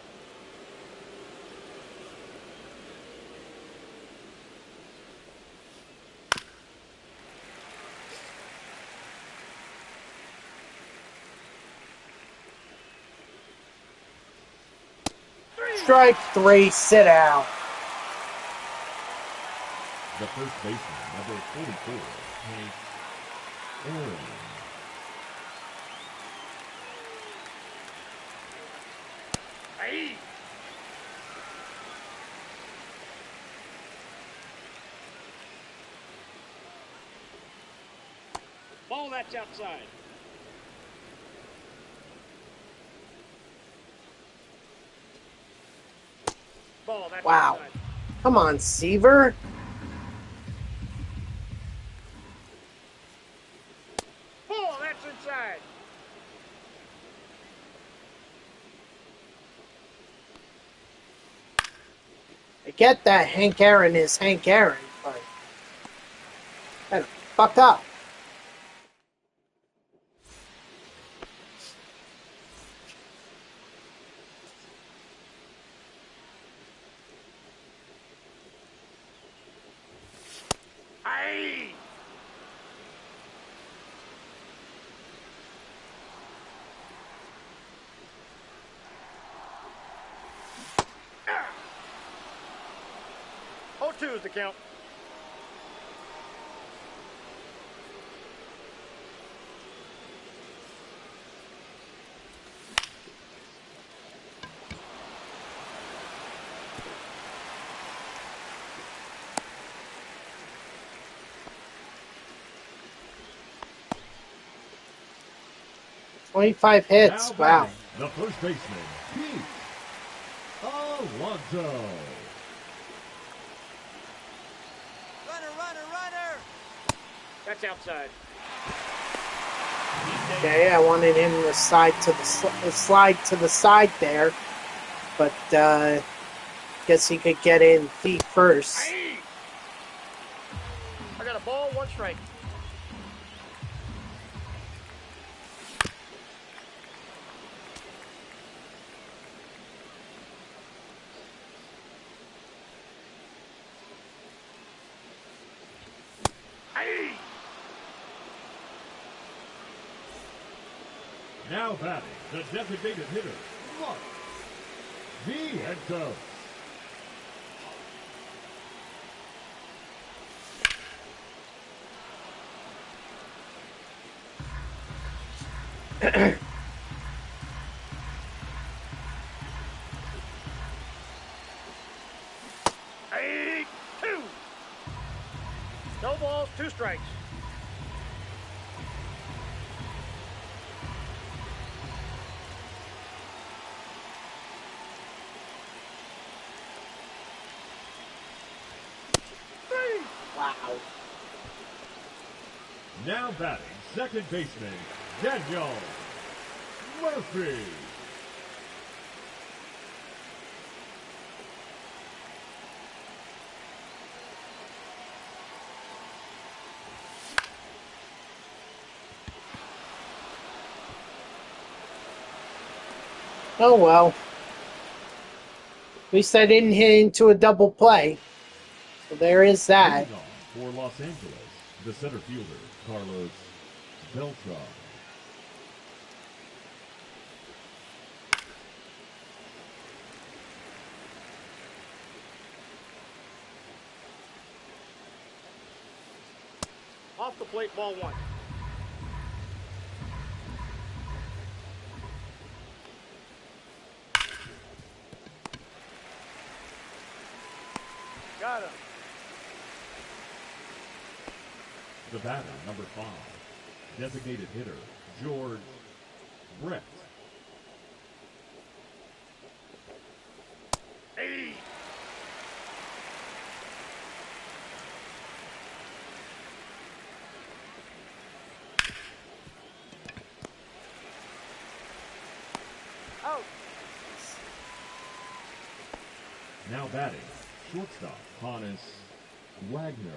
Strike 3, sit out. The first baseman, number 44, Hank Aaron. Hey! Ball, that's outside. Ball, that's Wow. outside. Come on, Seaver. Ball, that's inside. I get that Hank Aaron is Hank Aaron, but better fuck up. Hey! Ah! 0-2 is the count. $25 hits. Now Wow. batting, the first baseman, Pete Alonso. Runner! That's outside. Okay, I wanted him to slide to the side there, but guess he could get in feet first. Hey! I got a ball, 1 strike. Hey! Now batting, the designated hitter, Mark Vientos. Hey! 2! No balls, 2 strikes. Wow. Now batting, second baseman, Daniel Murphy. Oh well. At least I didn't hit into a double play. So there is that. Leading off for Los Angeles, the center fielder, Carlos Beltran. Off the plate, ball 1. Got him. The batter, number 5, designated hitter, George Brett. Hey! Out. Now batting, shortstop, Hannes Wagner.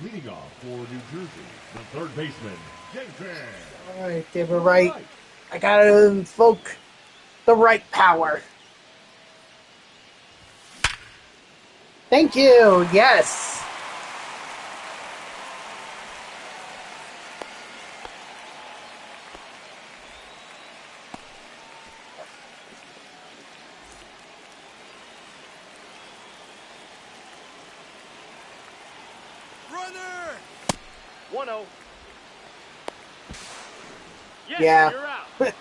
Leading off for New Jersey, the third baseman, Jenkins. All right, they were right. I gotta invoke the right power. Thank you. Yes. Runner! 1-0. Yes, Yeah. you're out.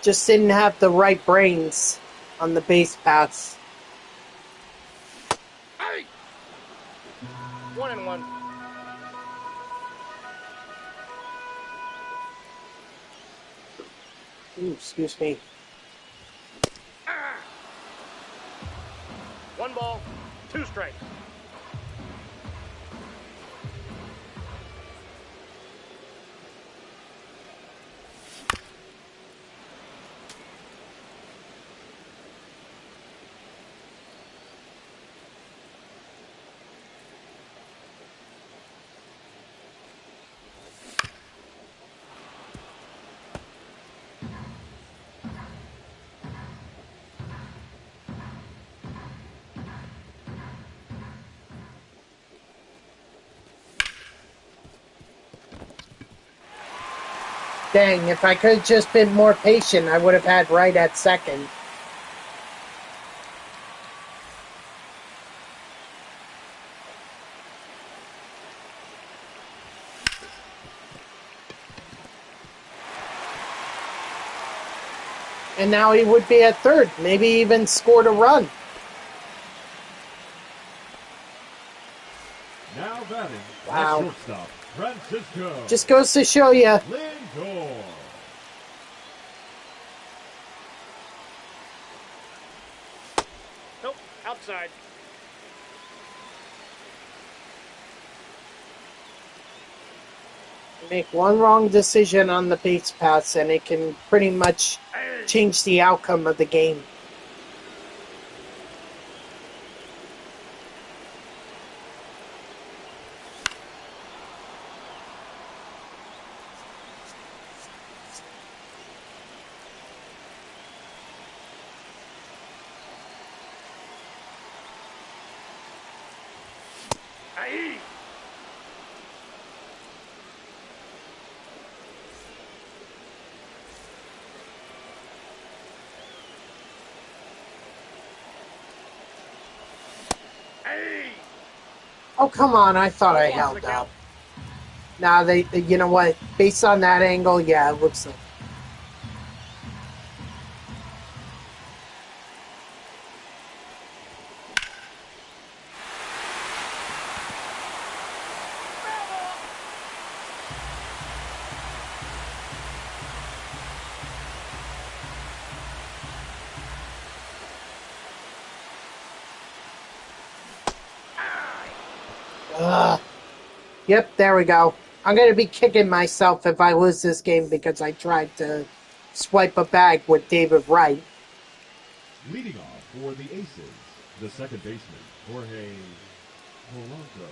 Just didn't have the right brains on the base paths. 1-1. Ooh, excuse me. 1 ball, 2 strikes. Dang, if I could have just been more patient, I would have had right at second. And now he would be at third, maybe even scored a run. Now batting, Wow. the shortstop, Francisco Just goes to show you. Lindor. Nope, outside. Make one wrong decision on the base paths and it can pretty much change the outcome of the game. Aye. Aye. Oh, come on. I thought I Ball on held the out. count. Nah, you know what? Based on that angle, yeah, it looks like. Ugh. Yep, there we go. I'm going to be kicking myself if I lose this game because I tried to swipe a bag with David Wright. Leading off for the Aces, the second baseman, Jorge Polanco.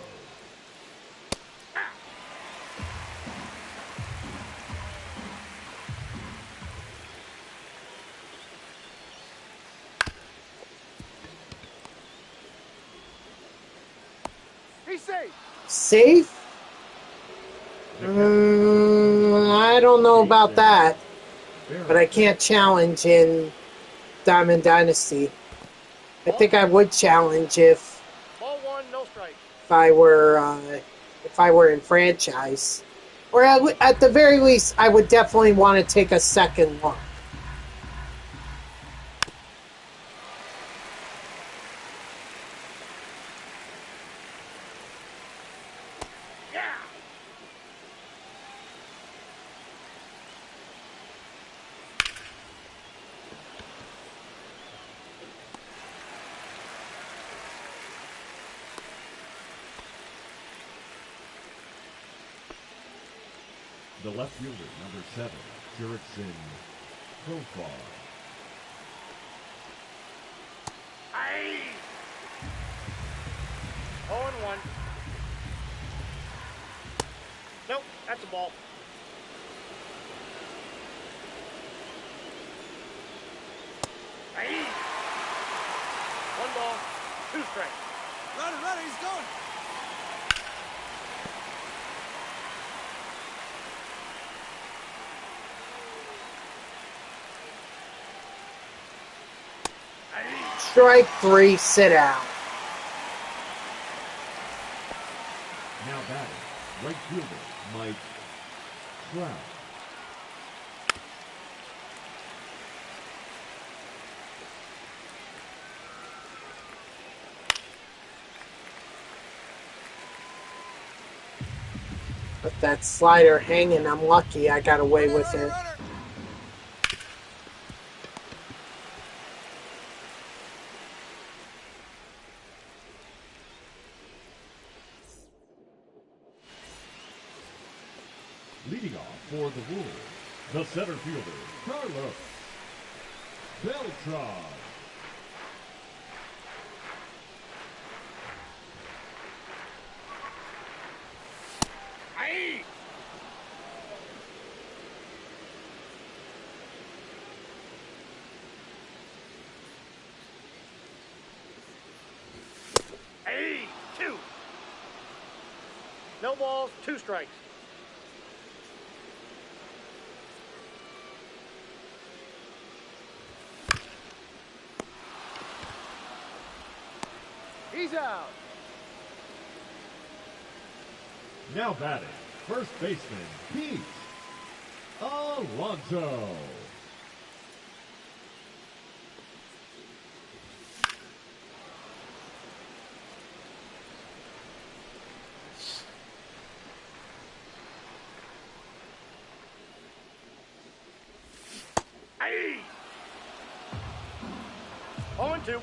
He's safe. Safe? I don't know about that, but I can't challenge in Diamond Dynasty. I think I would challenge if Ball 1, no strike. I were in franchise, or at the very least, I would definitely want to take a second look. Yeah. The left fielder, number 7, Jurickson Profar. Aye. 0-1. Nope, that's a ball. Aye. 1 ball, 2 strikes. Runner, he's going. Strike 3, sit down. Now batting, right fielder Mike Trout. With that slider hanging, I'm lucky I got away with it. Runner. Leading off for the Wolves, the center fielder Carlos Beltran. Aye. Aye. 2. No balls, 2 strikes. He's out. Now batting, first baseman Pete Alonso. Aye. 0-2.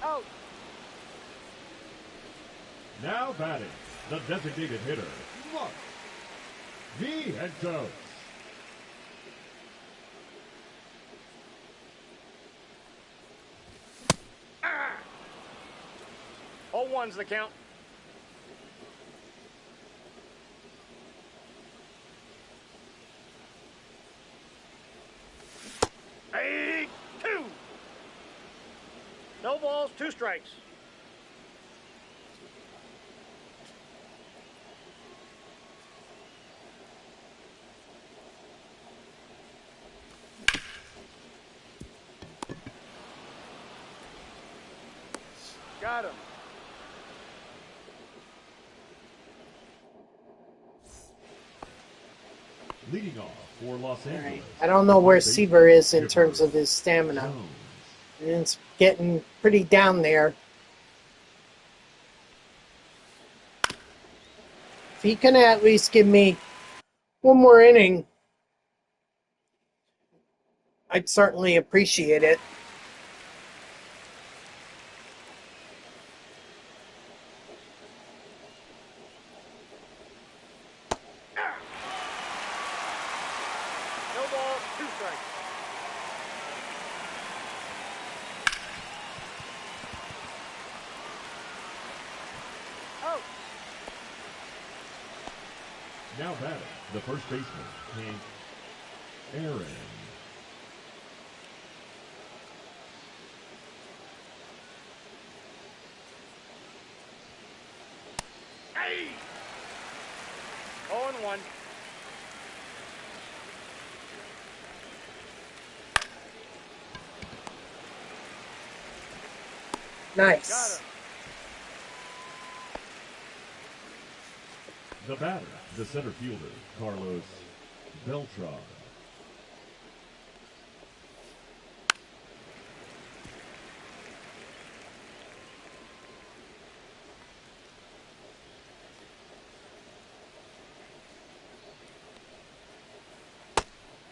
Out. Now batting, the designated hitter Mark Vientos. 0-1's the count. Aye. 2. No balls, 2 strikes. Got him. Leading off for Los Angeles. I don't know where Seaver is in terms of his stamina. It's getting pretty down there. If he can at least give me one more inning, I'd certainly appreciate it. No balls, 2 strikes. Out. Now batting, the first baseman Hank Aaron. Aye. 0-1. Got Nice. him. The batter, the center fielder Carlos Beltran.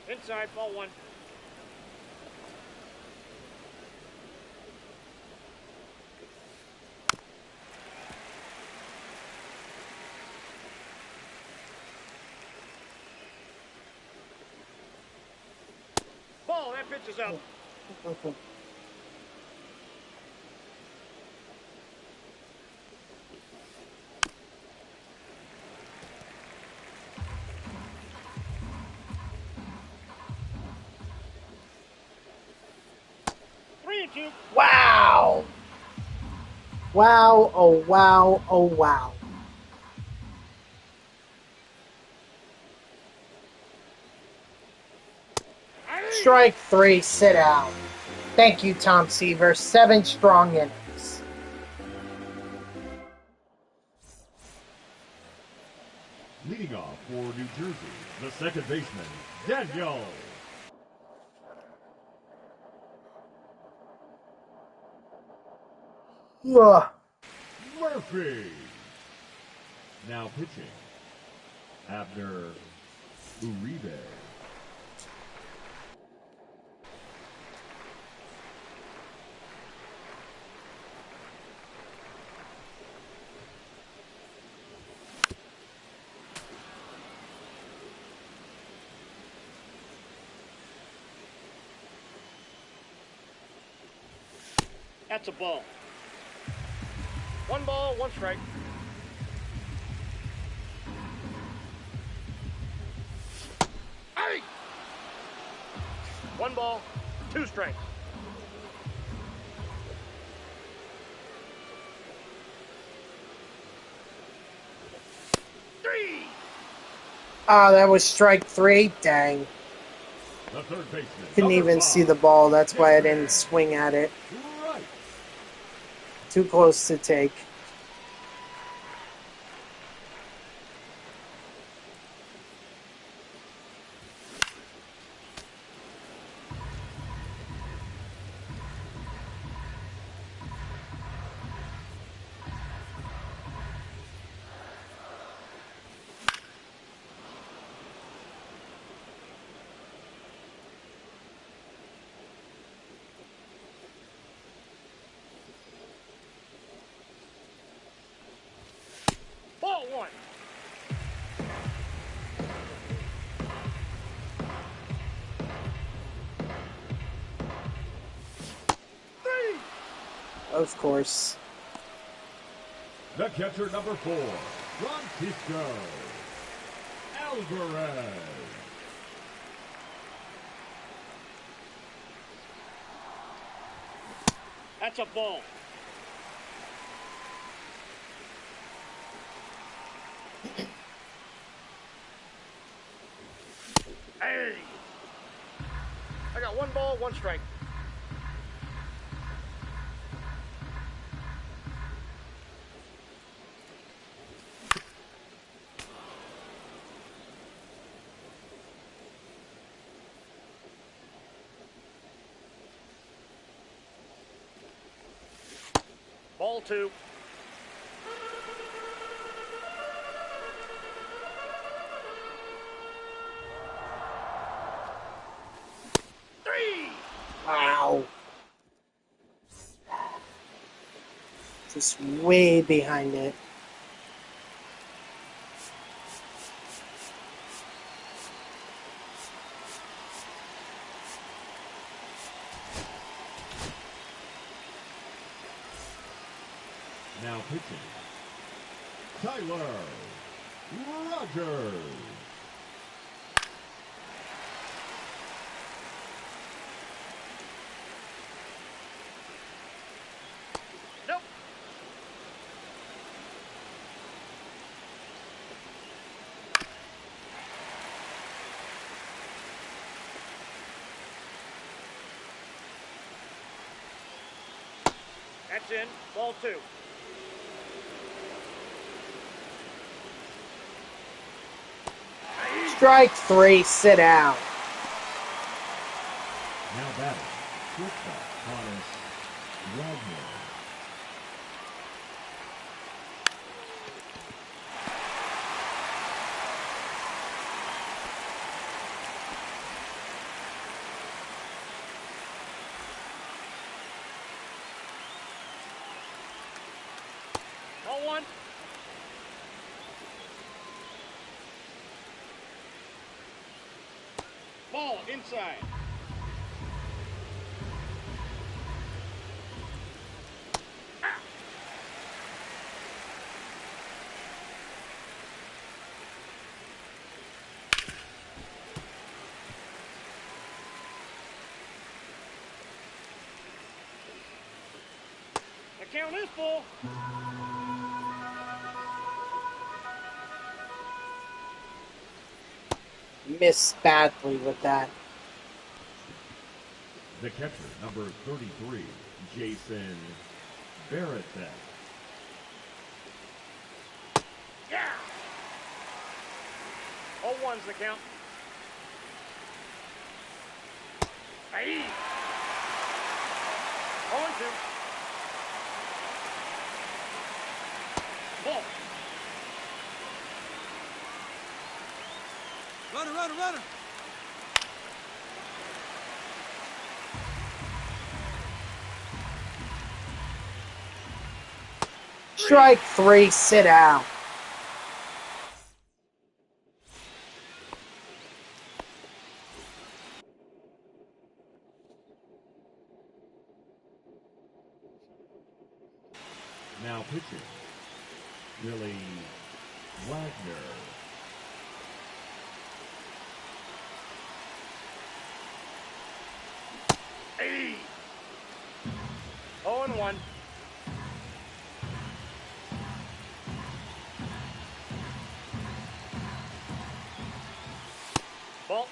Inside, ball 1. That pitch is up. Three and two. Wow. Wow, oh wow, oh wow. Strike 3, sit out. Thank you, Tom Seaver. 7 strong innings. Leading off for New Jersey, the second baseman, Daniel Ugh. Murphy. Now pitching, Abner Uribe. That's a ball. One ball, one strike. Hey! One ball, two strikes. Three! Ah, that was strike 3. Dang. The third baseman. Couldn't even see the ball. That's why I didn't swing at it. Right. Too close to take. Ball one. Three! Of course. The catcher, number 4, Francisco Alvarez. That's a ball. Hey! I got one ball, one strike. Ball two. Three! Wow. Just way behind it. Now pitching, Tyler Rogers. Nope. That's in. Ball two. Strike 3, sit out. Now batting, shortstop, Thomas Wagner. Ball one. Ball inside. count is full. Missed badly with that. The catcher, number 33, Jason Barrett. Yeah. 0-1's the count. Hey. 0-2. Ball. Runner, runner, runner. Strike 3, sit out. Now pitching, Billy Wagner. Hey. 0-1. Ball.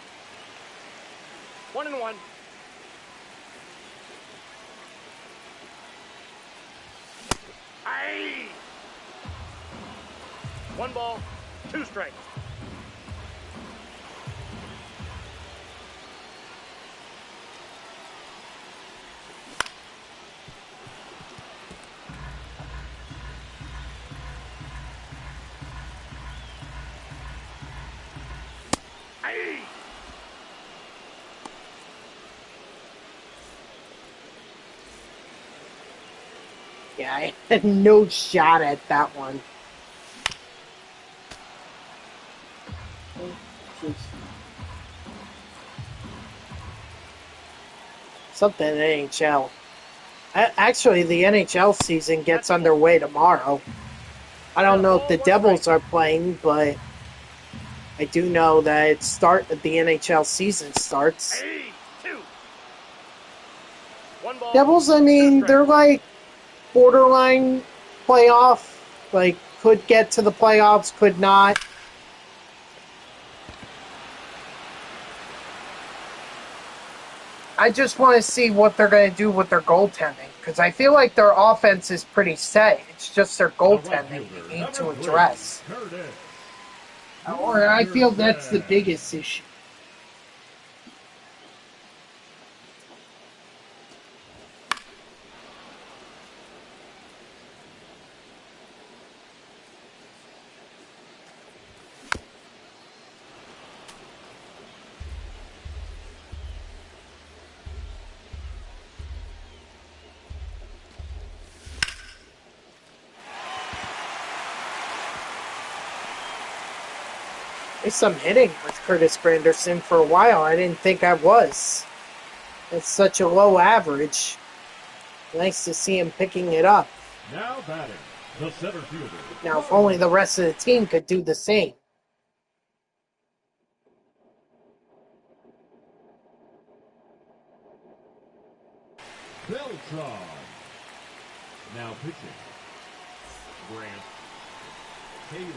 1-1. Aye. 1 ball, 2 strikes. Aye. Yeah, I had no shot at that one. Something in NHL. Actually, the NHL season gets underway tomorrow. I don't know if the Devils are playing, but I do know that the NHL season starts. Hey. 2. 1 ball. Devils, I mean, they're like borderline playoff. Like, could get to the playoffs, could not. I just want to see what they're going to do with their goaltending, because I feel like their offense is pretty set. It's just their goaltending they need to address. Or I feel that's the biggest issue. There's some hitting with Curtis Granderson for a while. I didn't think I was. It's such a low average. Nice to see him picking it up. Now batting, the center fielder. Now, if only the rest of the team could do the same. Beltran. Now pitching, Grant Taylor.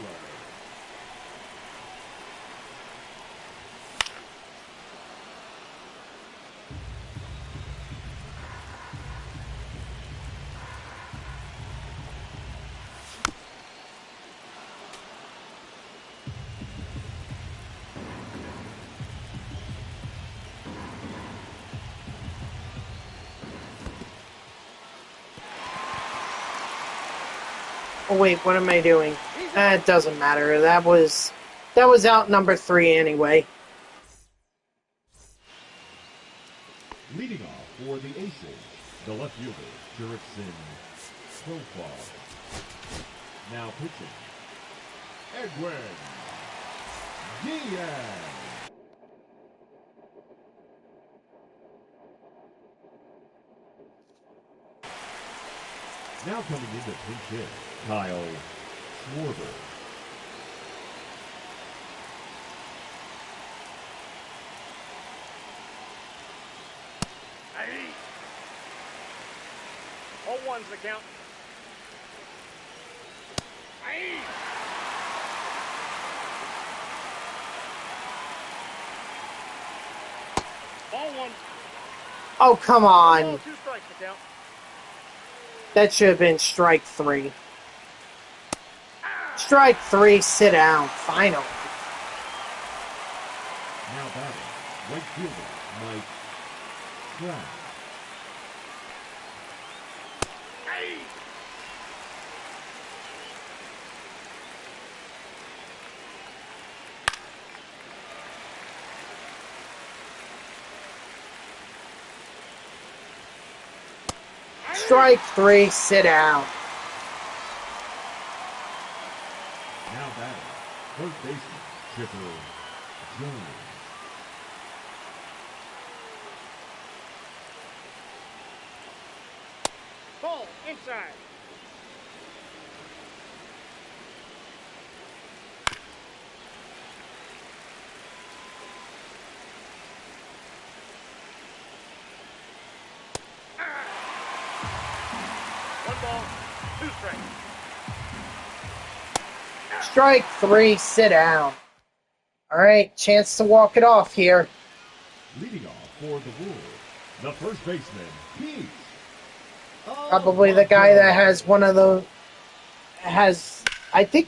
Oh wait, what am I doing? It doesn't matter. That was out number 3 anyway. Leading off for the Aces, the left fielder, Jurickson Profile. Now pitching, Edwin Diaz. Now coming into pinch hit, Kyle Schwarber. Aye. 0-1's the count. Ball one. Oh, come Ball, on. 2 strikes to count. That should have been strike 3. Strike 3, sit down. Finally. Now batting, right fielder Mike Trout. Strike 3, sit down. Now batting, first baseman Chipper Jones. Ball inside. One ball, 2 strikes. Strike 3, sit down. All right, chance to walk it off here. Leading off for the Wolves, the first baseman Pete. Probably the guy that has one of the I think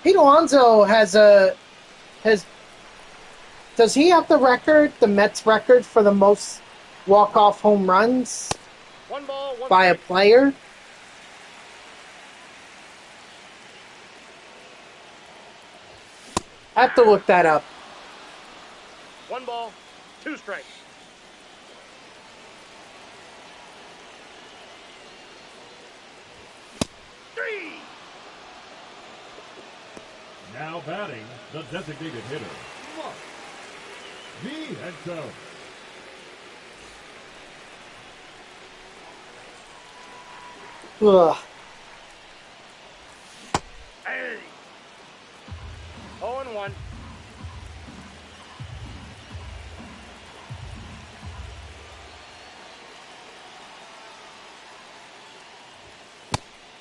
Pete Alonso has does he have the Mets record for the most walk-off home runs One ball, 1 by a strike. player? I have to look that up. One ball, 2 strikes. Three. Now batting, the designated hitter Mark Vientos. Ugh. Hey. 0-1.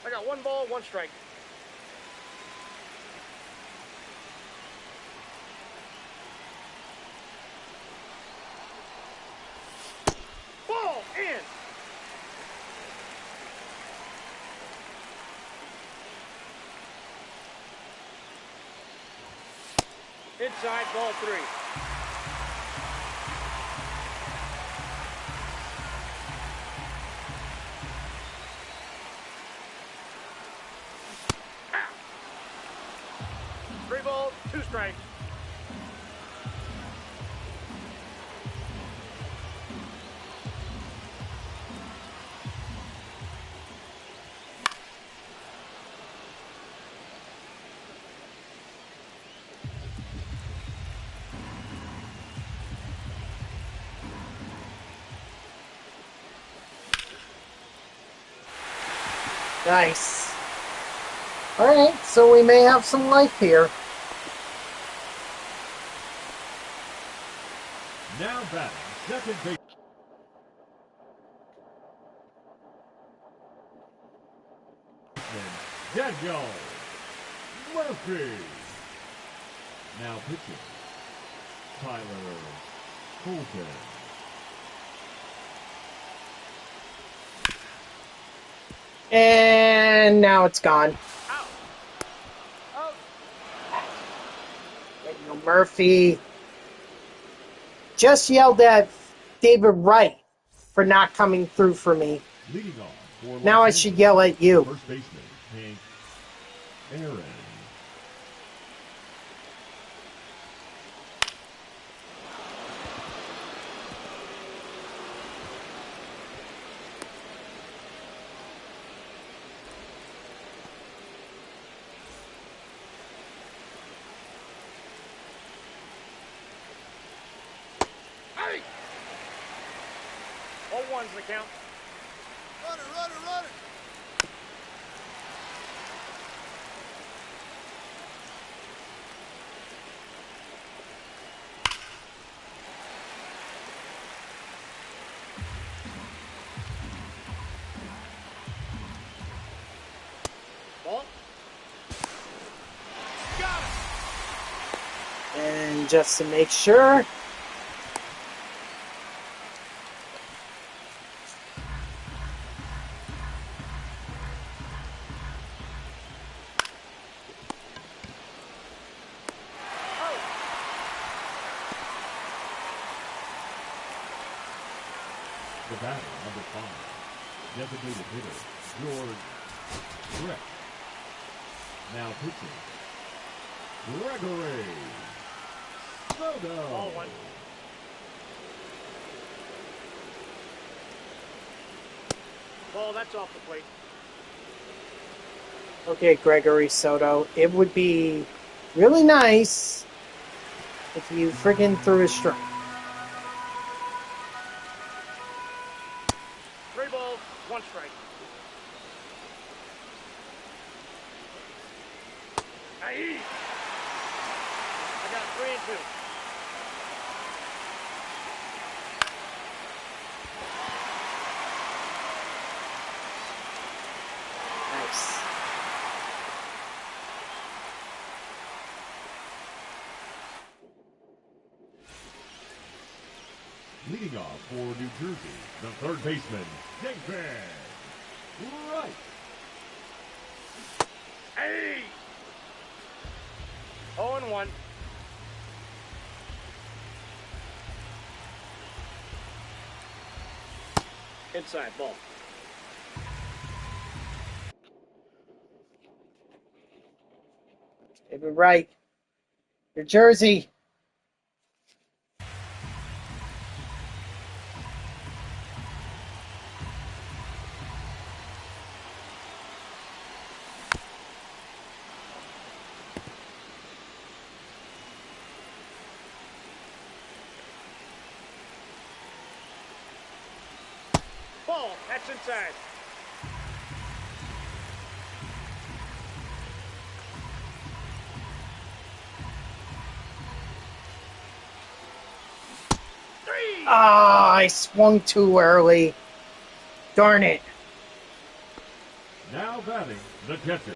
I got 1 ball, 1 strike. Ball in. Inside, ball 3. Three balls, 2 strikes. Nice. All right, so we may have some life here. Now batting, second base. Daniel Murphy. Now pitching, Tyler Colton. And now it's gone. Out. Out. Daniel Murphy just yelled at David Wright for not coming through for me. Leading off for Los Now I Angeles, should yell at you. first baseman Hank Aaron. Hey. 0-1's the count. Runner, runner, runner. Ball just to make sure. The batter, number 5, designated hitter, George Sept. Now pitching, Gregory Soto. Ball 1. Ball, that's off the plate. Okay, Gregory Soto. It would be really nice if you friggin' threw a strike. 3 balls, 1 strike. Aye. I got 3 and 2. Nice. Leading off for New Jersey, the third baseman, David Wright. Hey! 0 and 1. Inside ball. David Wright. New Jersey. Ball, that's inside. Ah, I swung too early. Darn it. Now batting, the catcher.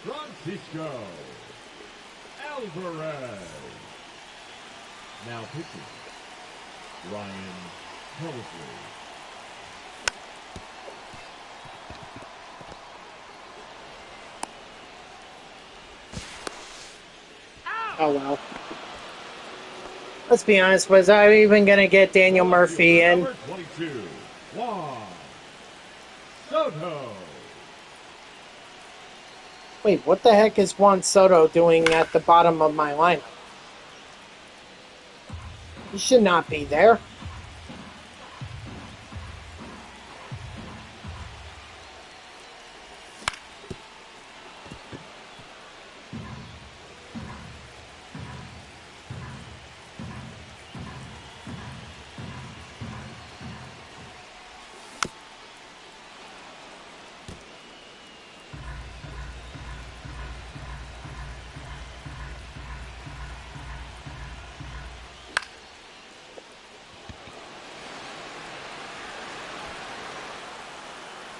Francisco Alvarez. Now pitching, Ryan Helsley. Oh, well. Let's be honest, was I even going to get Daniel Murphy in? Number 22, Juan Soto. Wait, what the heck is Juan Soto doing at the bottom of my lineup? He should not be there.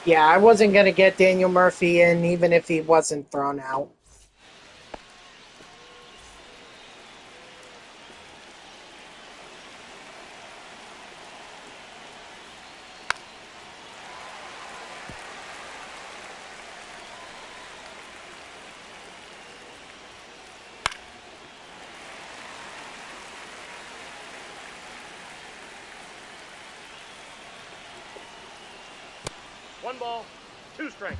Yeah, I wasn't going to get Daniel Murphy in even if he wasn't thrown out. One ball, 2 strikes.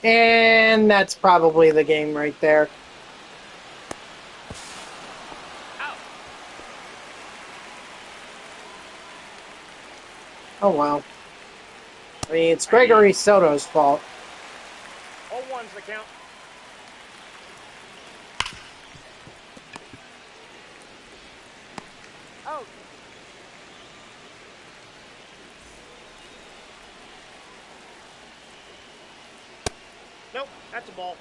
And that's probably the game right there. Out. Oh, wow. I mean, it's Gregory Soto's fault. 0-1's the count. Out. Nope, that's a ball.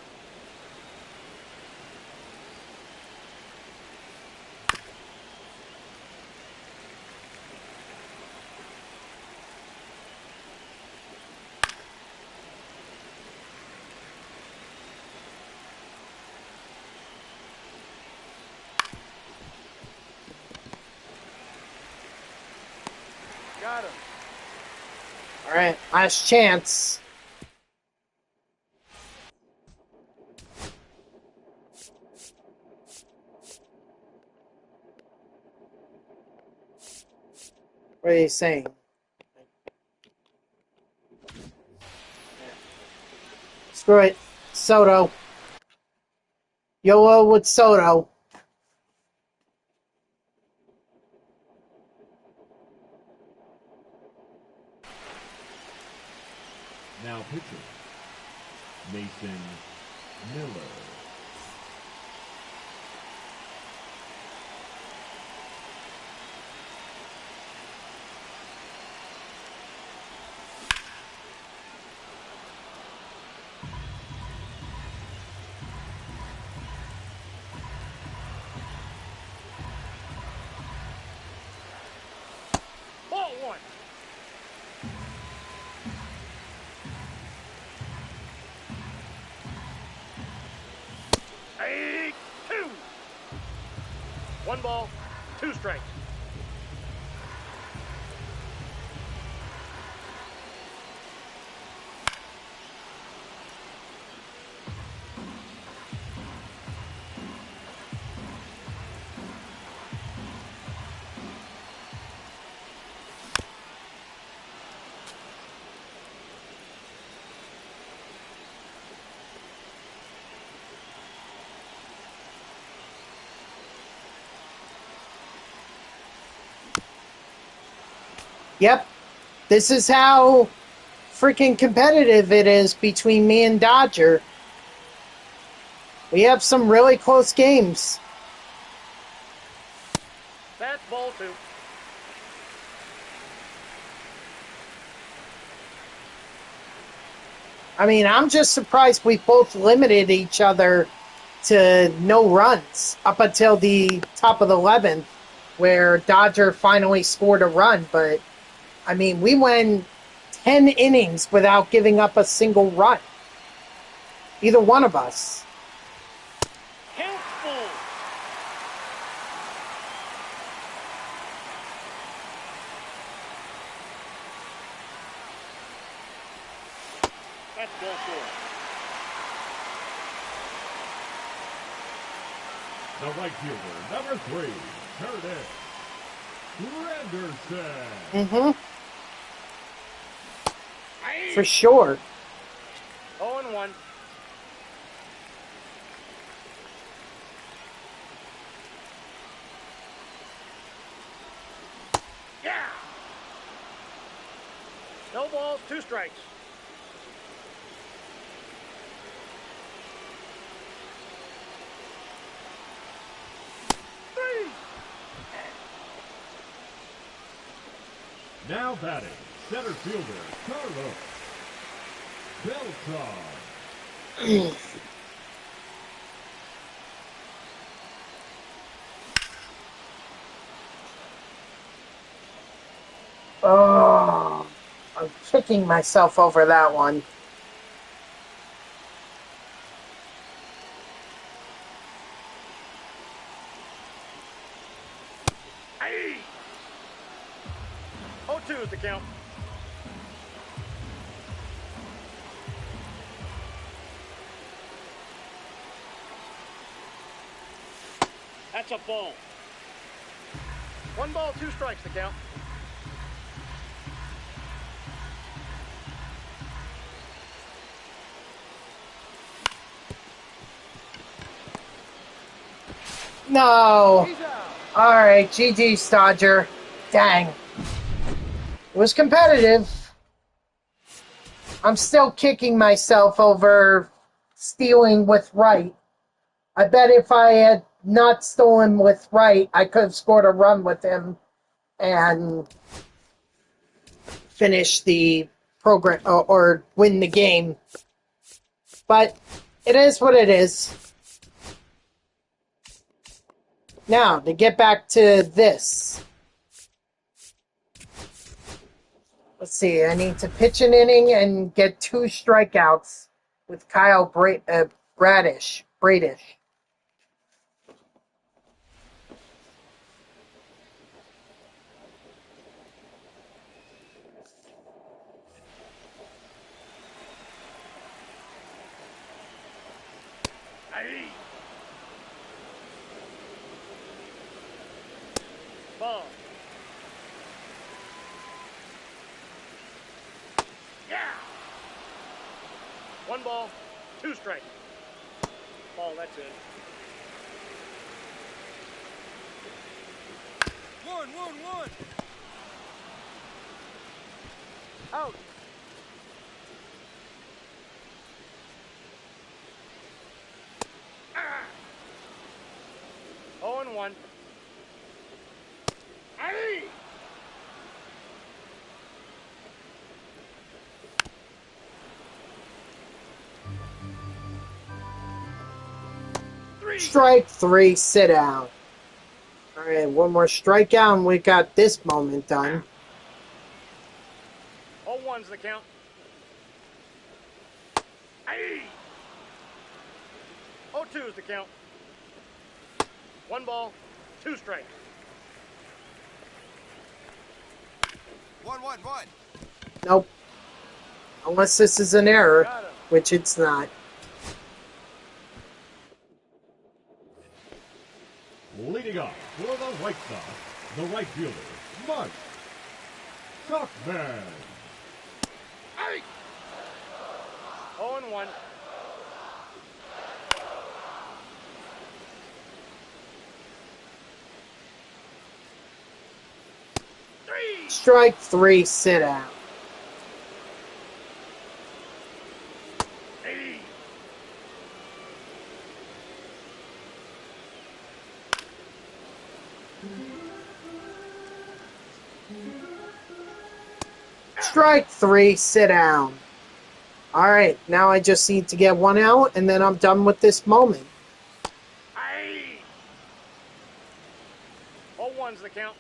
Got him. All right, last chance. What are you saying? Screw it. Soto. YOLO with Soto. Now pitching, Mason Miller. Ball one. Strike two. One ball, two strikes. Yep. This is how freaking competitive it is between me and Dodger. We have some really close games. That's ball two. I mean, I'm just surprised we both limited each other to no runs up until the top of the 11th, where Dodger finally scored a run. But, I mean, we went 10 innings without giving up a single run. Either one of us. Count full. That's ball four. The right fielder, number 3, Curtis Renderson. Mm-hmm. For sure. 0-1. Yeah. No balls, two strikes. Three. Now batting, center fielder, Carlos Beltran. Oh, I'm kicking myself over that one. Aye. 0-2 is the count. That's a ball. One ball, two strikes, the count. No. He's out. All right, GG's, Dodger. Dang. It was competitive. I'm still kicking myself over stealing with right. I bet if I had not stolen with right, I could have scored a run with him and finish the program or win the game. But it is what it is. Now, to get back to this. Let's see, I need to pitch an inning and get 2 strikeouts with Kyle Bradish. Ball. Yeah. 1 ball, 2 strikes. Ball, that's it. 1. Out. Ah. 0-1. Aye. Strike 3, sit down. All right, one more strikeout, and we got this moment done. 0-1's the count. Aye. 0-2's the count. 1 ball, 2 strikes. 1. Nope. Unless this is an error, Got him. which it's not. Leading off for the White Sox, the right fielder, Mark Stockman. Aye. 0-1. Strike 3, sit down. Strike 3, sit down. All right, now I just need to get 1 out, and then I'm done with this moment. Aye. 0-1's the count.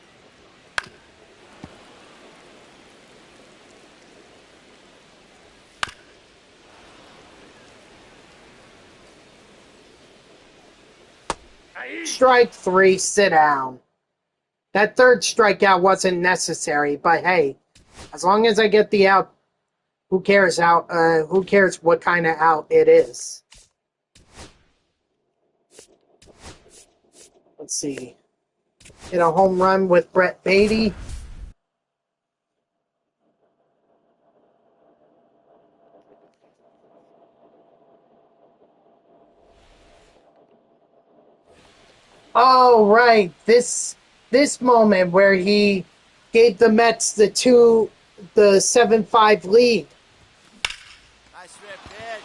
Aye. Strike 3, sit down. That third strikeout wasn't necessary, but hey, as long as I get the out, who cares who cares what kind of out it is? Let's see. Hit a home run with Brett Beatty. Oh, right. This moment where he gave the Mets the 7-5 lead. Nice rip, Dad.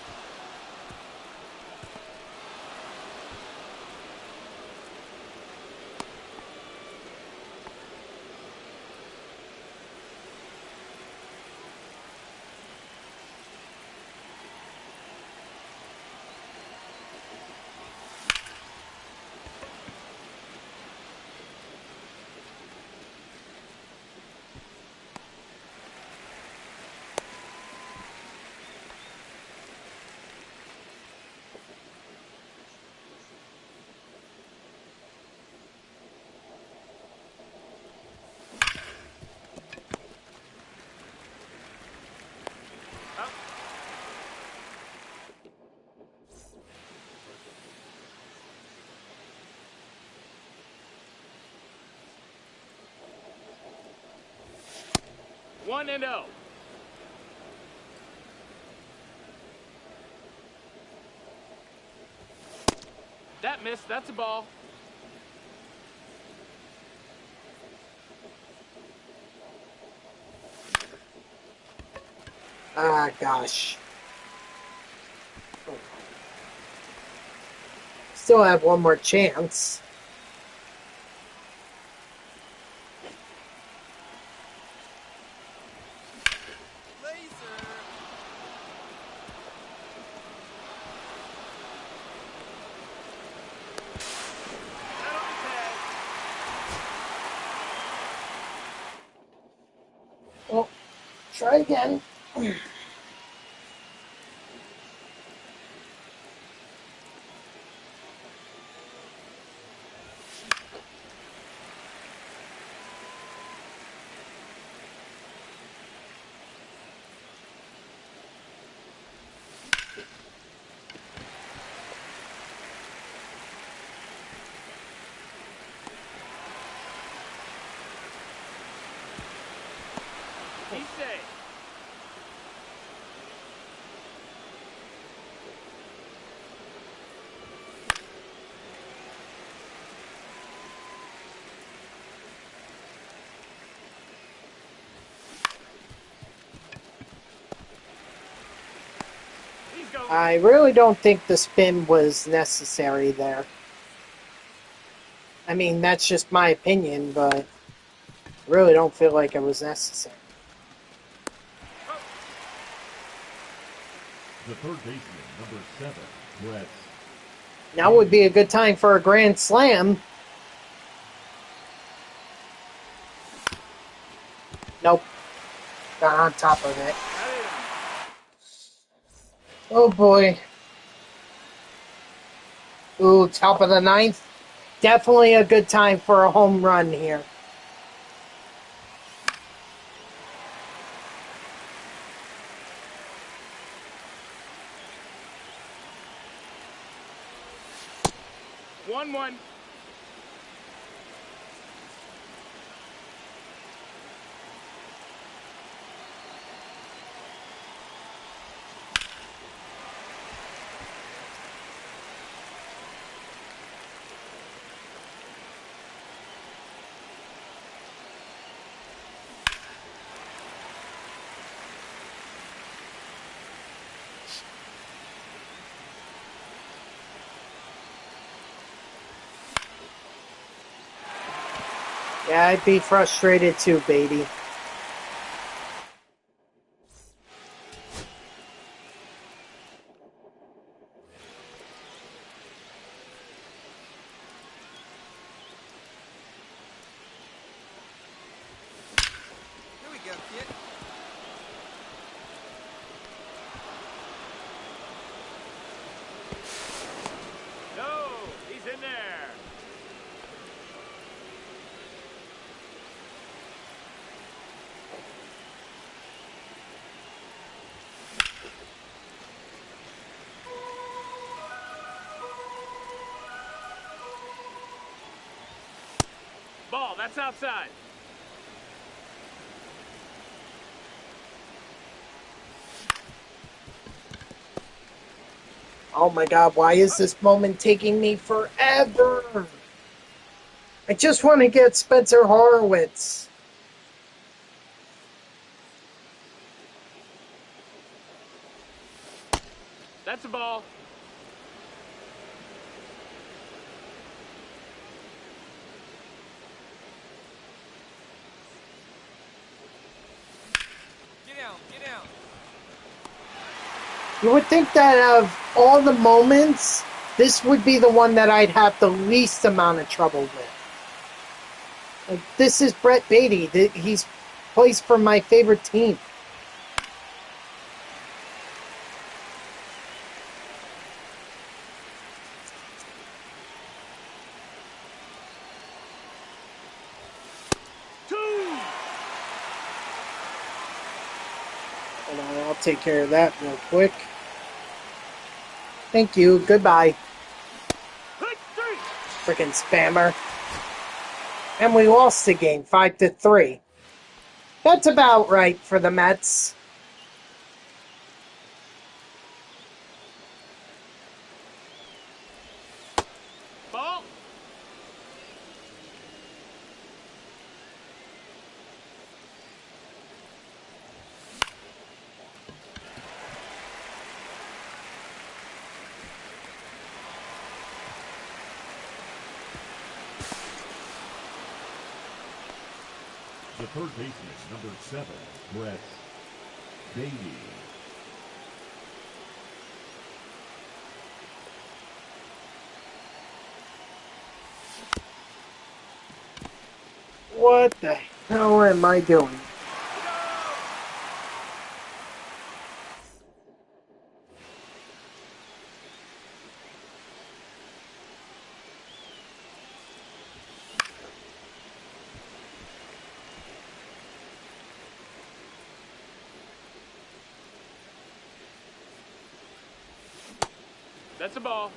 One and oh. That missed. That's a ball. Ah, gosh. Still have one more chance. Laser. Well, try again. He's safe. He's going. I really don't think the spin was necessary there. I mean, that's just my opinion, but I really don't feel like it was necessary. The third baseman, number 7, Brett. Now would be a good time for a grand slam. Nope. Got on top of it. Oh boy. Ooh, top of the ninth. Definitely a good time for a home run here. One. Yeah, I'd be frustrated too, baby. Here we go, kid. No, he's in there. Ball, that's outside. Oh my god, why is this moment taking me forever? I just want to get Spencer Horowitz. That's a ball. Get down. You would think that out of all the moments, this would be the one that I'd have the least amount of trouble with. Like, this is Brett Beatty. He's plays for my favorite team. Hold on, I'll take care of that real quick. Thank you. Goodbye. Freaking spammer. And we lost the game 5-3. That's about right for the Mets. Ball. The third baseman, number 7, Brett Beatty. What the hell am I doing? That's a ball.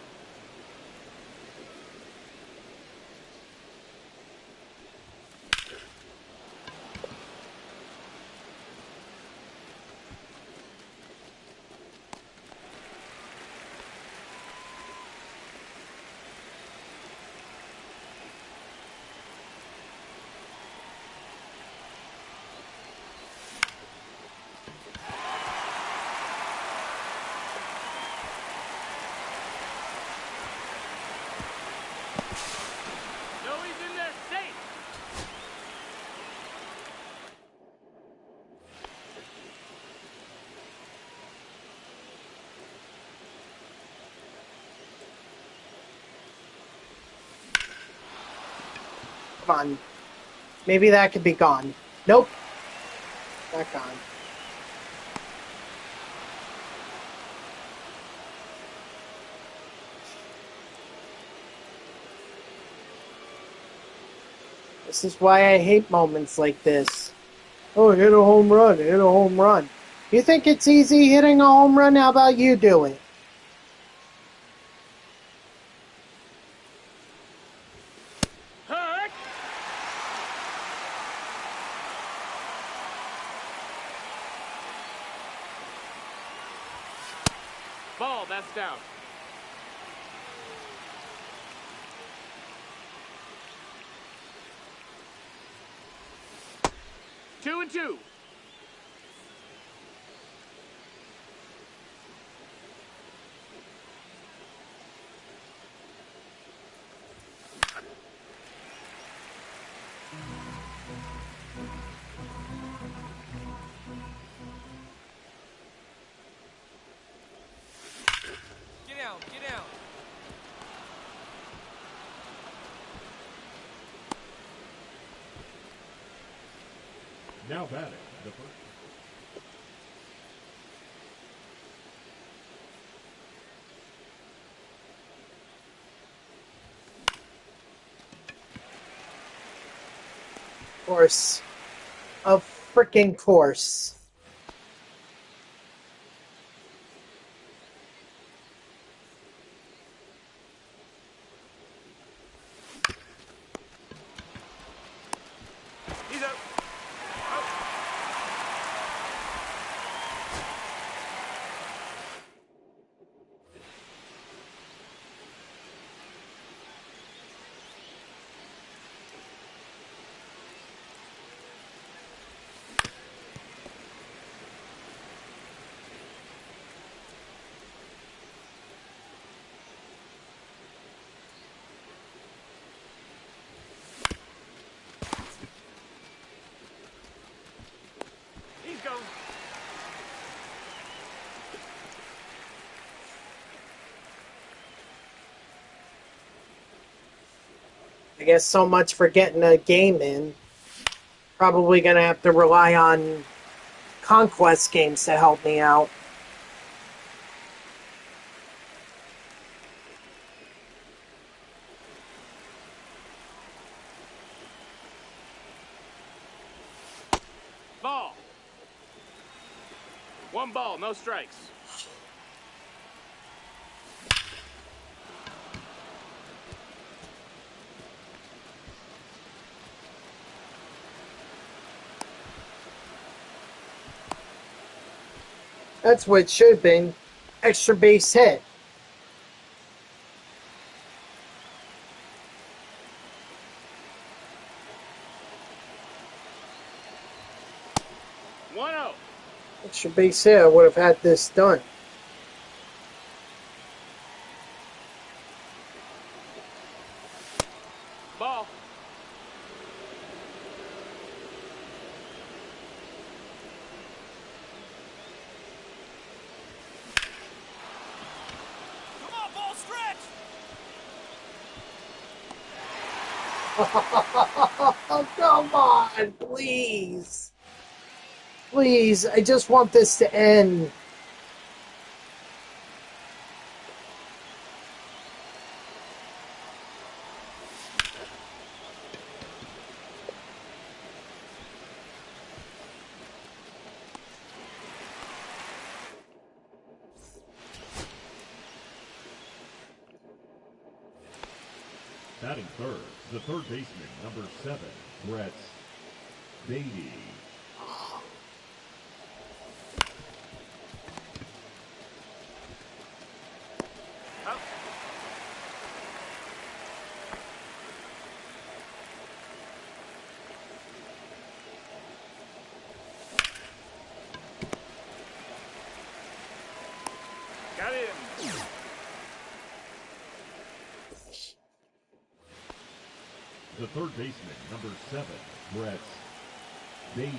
fun. Maybe that could be gone. Nope. Not gone. This is why I hate moments like this. Oh, hit a home run, hit a home run. You think it's easy hitting a home run? How about you do it? Heck! Ball, that's down. Two and two. Get down, get down. Now batting, the first. Course. Of freaking course. He's out. He's gone. I guess so much for getting a game in. Probably gonna have to rely on Conquest games to help me out. Ball. One ball, no strikes. That's what it should have been. Extra base hit. One oh. Extra base hit, I would have had this done. Ball. Come on, ball, stretch. Oh, come on, please. Please, I just want this to end. Batting third, the third baseman, number 7, Brett Beatty. Out. Got in. The third baseman, number 7, Brett Beatty.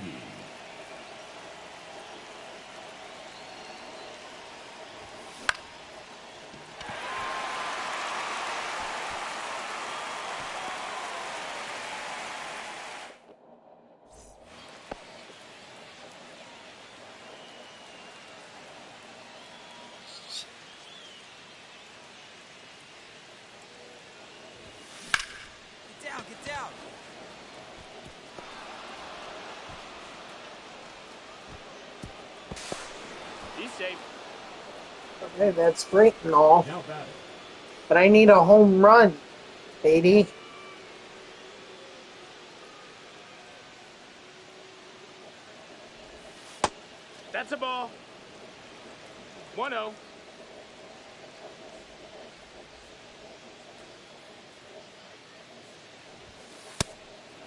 He's safe. Okay, that's great and all. Now batting, But I need a home run, baby. That's a ball. 1-0.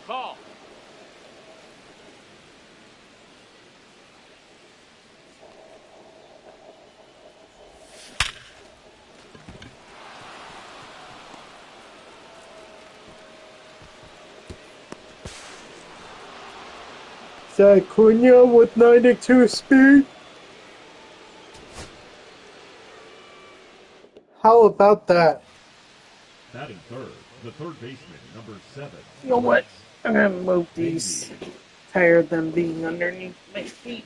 Ball. Is that Cunha with 92 speed? How about that? batting third, the third baseman, number 7. You know what? Alex I'm gonna move these. Bailey. Tired of them being underneath my feet.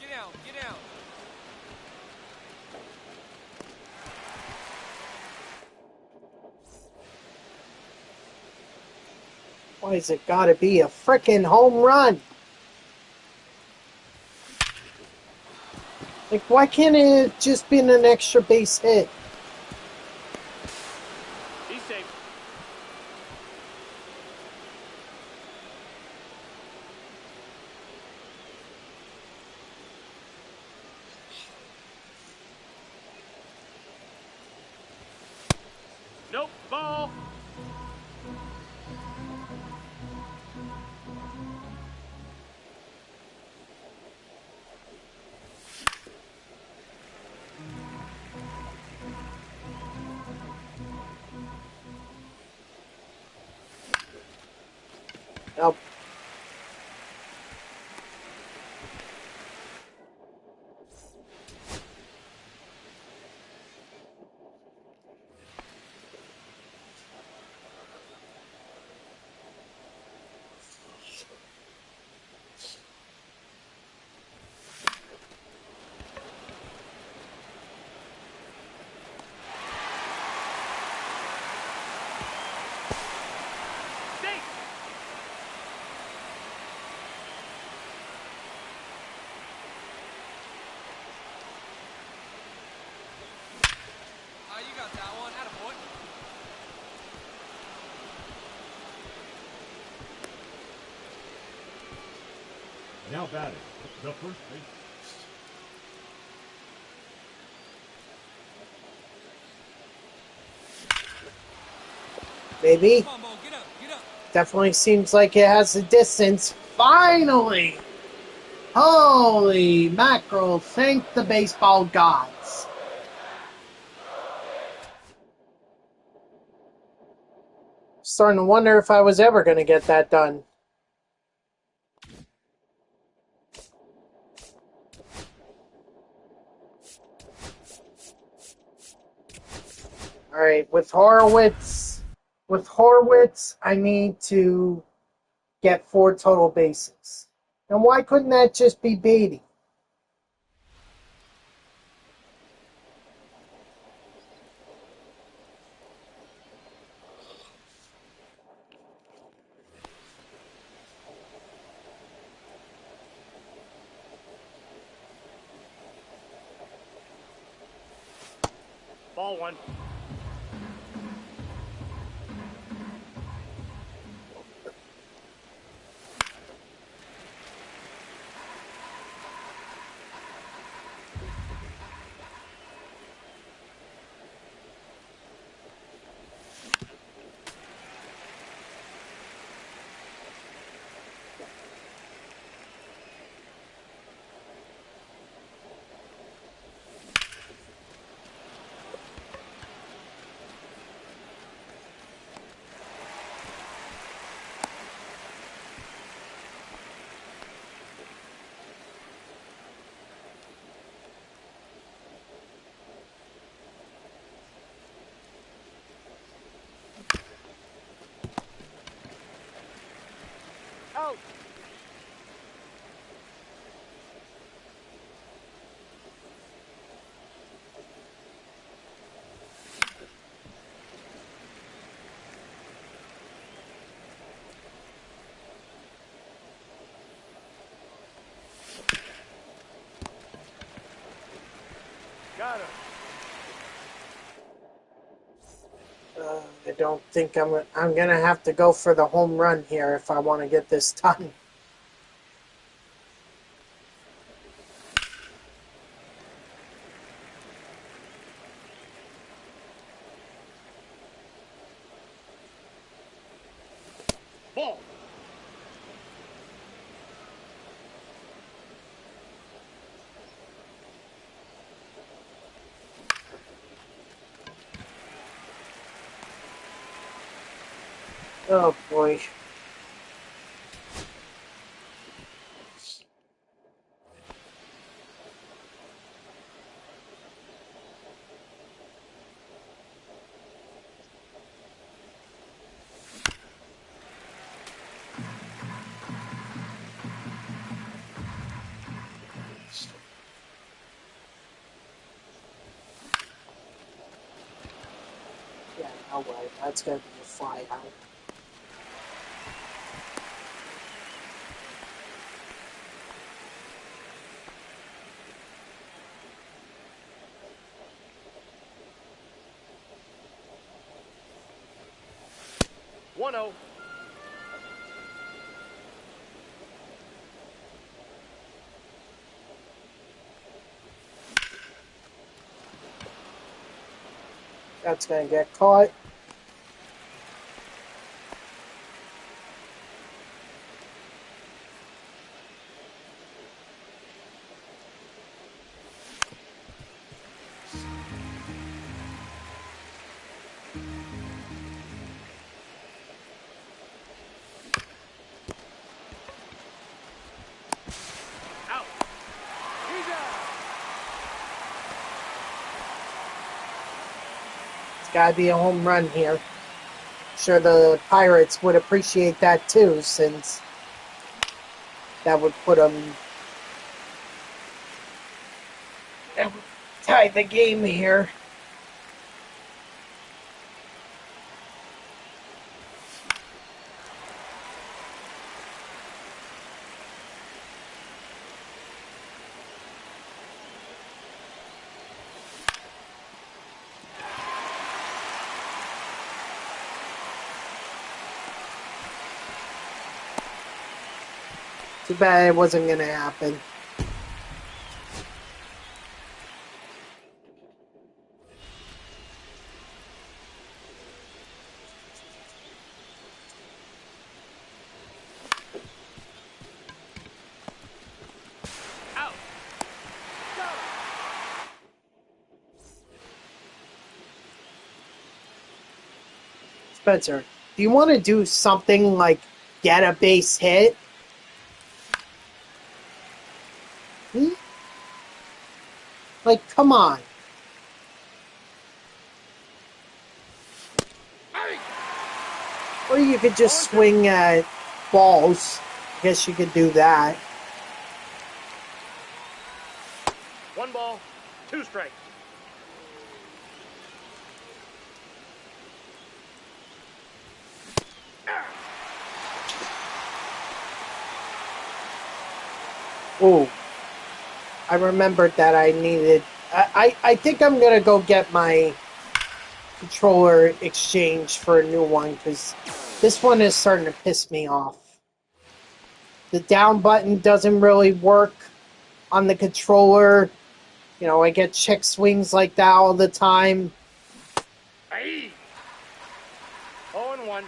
Get down, get down. Why has it gotta be a frickin' home run? Like, why can't it have just been an extra base hit? He's safe. Nope. Ball. Nope. Safe. You got that one. Attaboy. Now batting, the first baseman. Maybe. Come on, Bo, get up, get up. Definitely seems like it has the distance. Finally! Holy mackerel, thank the baseball gods. Starting to wonder if I was ever going to get that done. Alright, with Horowitz, I need to get 4 total bases. And why couldn't that just be Beatty? Ball 1. Out. Got him. I don't think I'm gonna have to go for the home run here if I want to get this done. Ball. Oh boy. Yeah, no way. That's gonna be a fly out. One zero. That's gonna get caught. Out. He's out. It's gotta be a home run here. Sure, the Pirates would appreciate that too, since that would put them. That would tie the game here. Too bad it wasn't gonna happen. Out. Go. Spencer, do you want to do something like get a base hit? Hmm? Like, come on. Hey. Or you could just swing at balls. I guess you could do that. One ball, two strikes. Ooh. I remembered that I needed... I think I'm going to go get my controller exchange for a new one, because this one is starting to piss me off. The down button doesn't really work on the controller. You know, I get check swings like that all the time. Hey. 0-1.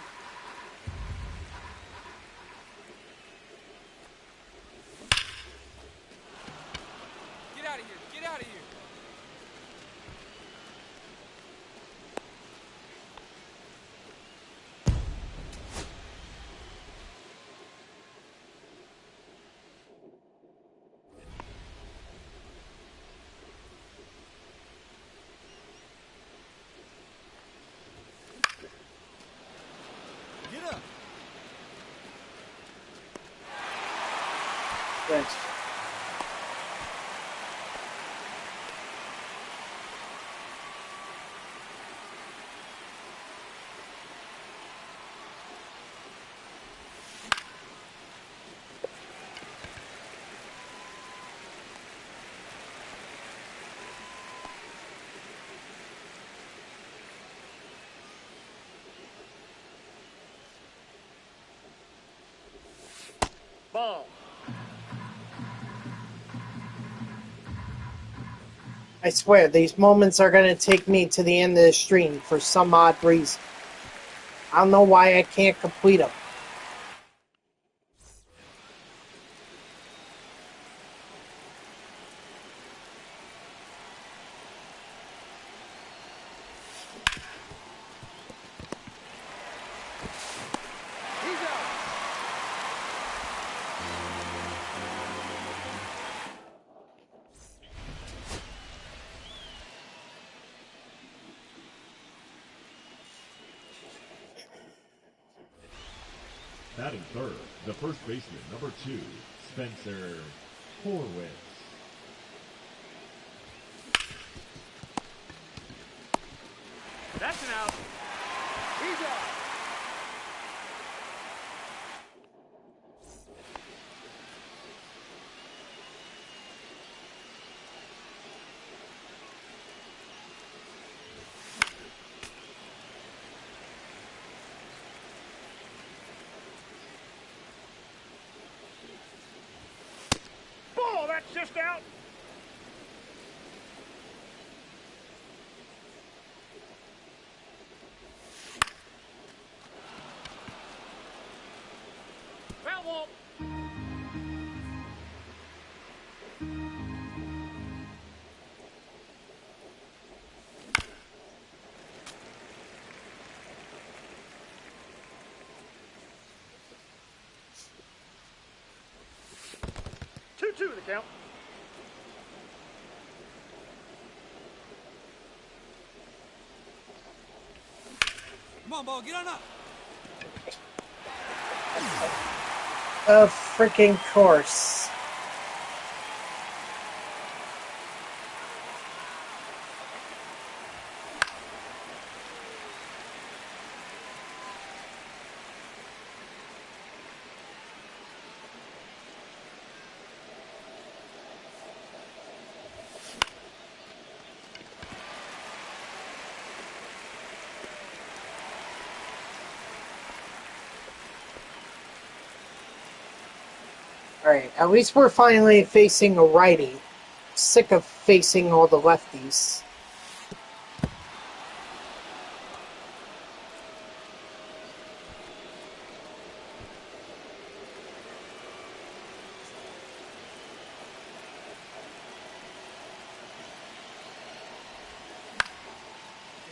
Get out of here. Get out of here. Good. Ball. I swear, these moments are going to take me to the end of the stream for some odd reason. I don't know why I can't complete them. He's out. Batting third, the first baseman, number 2, Spencer Horwitz. That's an out. He's out. Ball, that's just out. Foul ball. Two the count. Come on, ball, get on up. Of freaking course. Alright, at least we're finally facing a righty. Sick of facing all the lefties.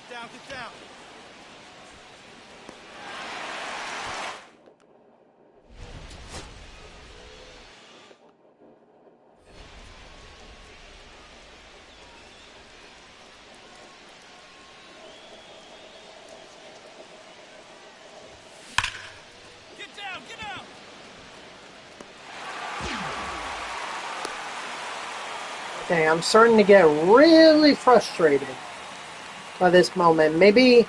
Get down, get down. Get down, get down. Okay, I'm starting to get really frustrated by this moment. Maybe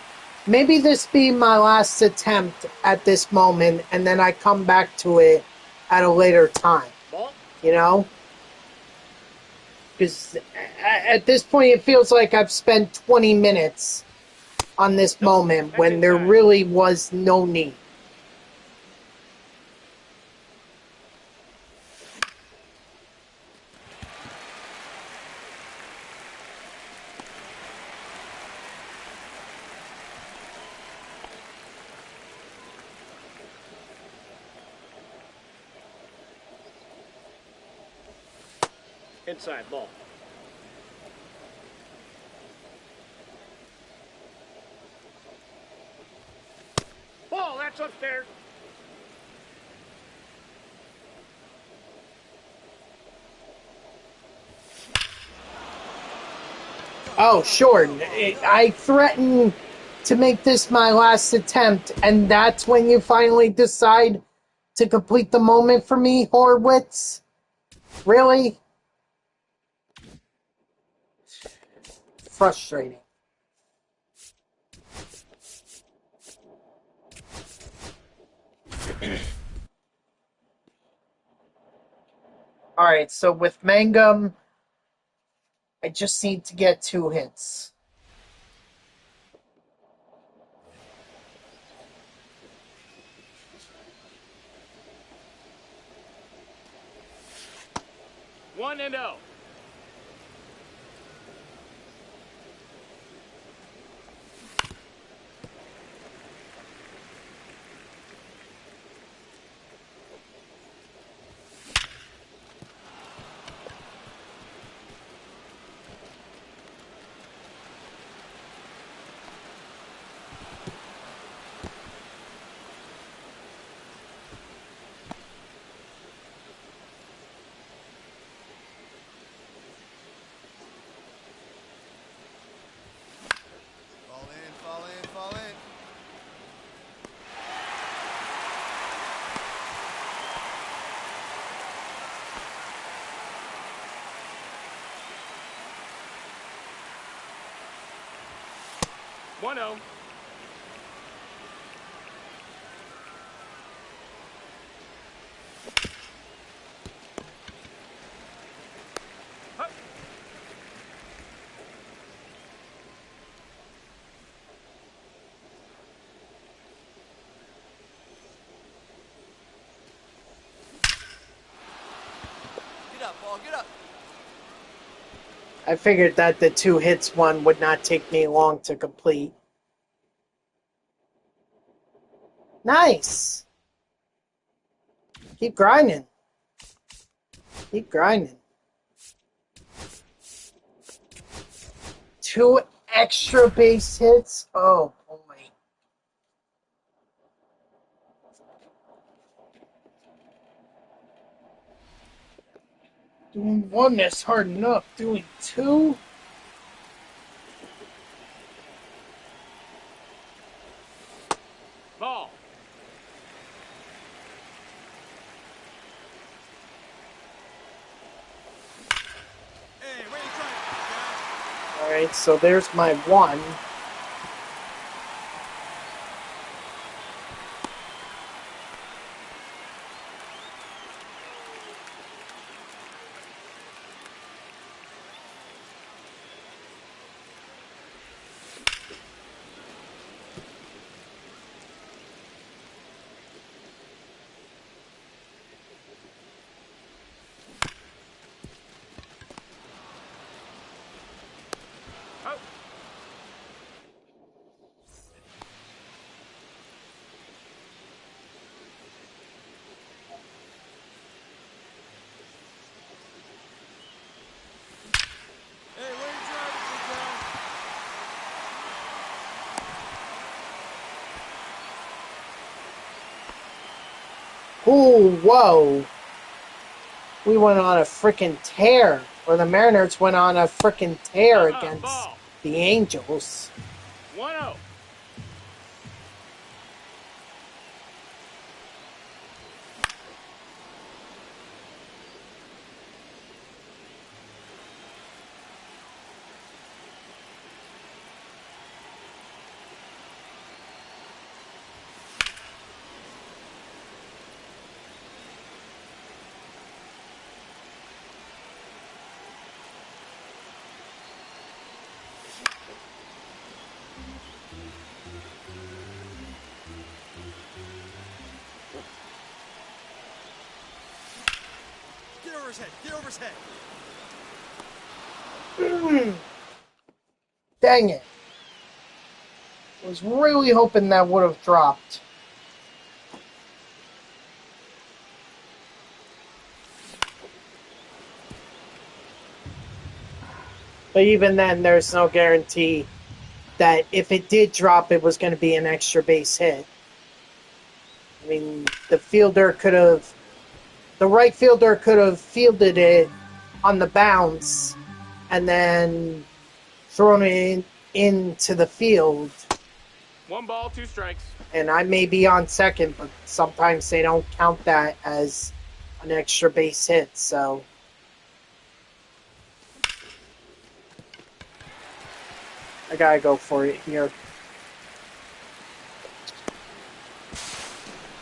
this be my last attempt at this moment, and then I come back to it at a later time. Ball. You know? Because at this point, it feels like I've spent 20 minutes on this moment when there really was no need. Inside ball. Ball, that's upstairs. Oh, sure. I threatened to make this my last attempt, and that's when you finally decide to complete the moment for me, Horwitz? Really? Frustrating. Alright, so with Mangum, I just need to get 2 hits. One and oh. Fall in, fall in. One oh. Get up, ball, get up. I figured that the 2 hits one would not take me long to complete. Nice! Keep grinding. Keep grinding. 2 extra base hits? Oh, boy. Doing 1 is hard enough. Doing 2? Ball. Hey, where you trying? Alright, so there's my 1. Out. Hey, where you driving, big guy? Ooh, whoa. We went on a freaking tear. Or the Mariners went on a freaking tear against Ball. the Angels. 1-0. Get over his head. Get over his head. Dang it. I was really hoping that would have dropped. But even then, there's no guarantee that if it did drop, it was going to be an extra base hit. I mean, the right fielder could have fielded it on the bounce and then thrown it into the field. 1 ball, 2 strikes. And I may be on second, but sometimes they don't count that as an extra base hit. So I gotta go for it here.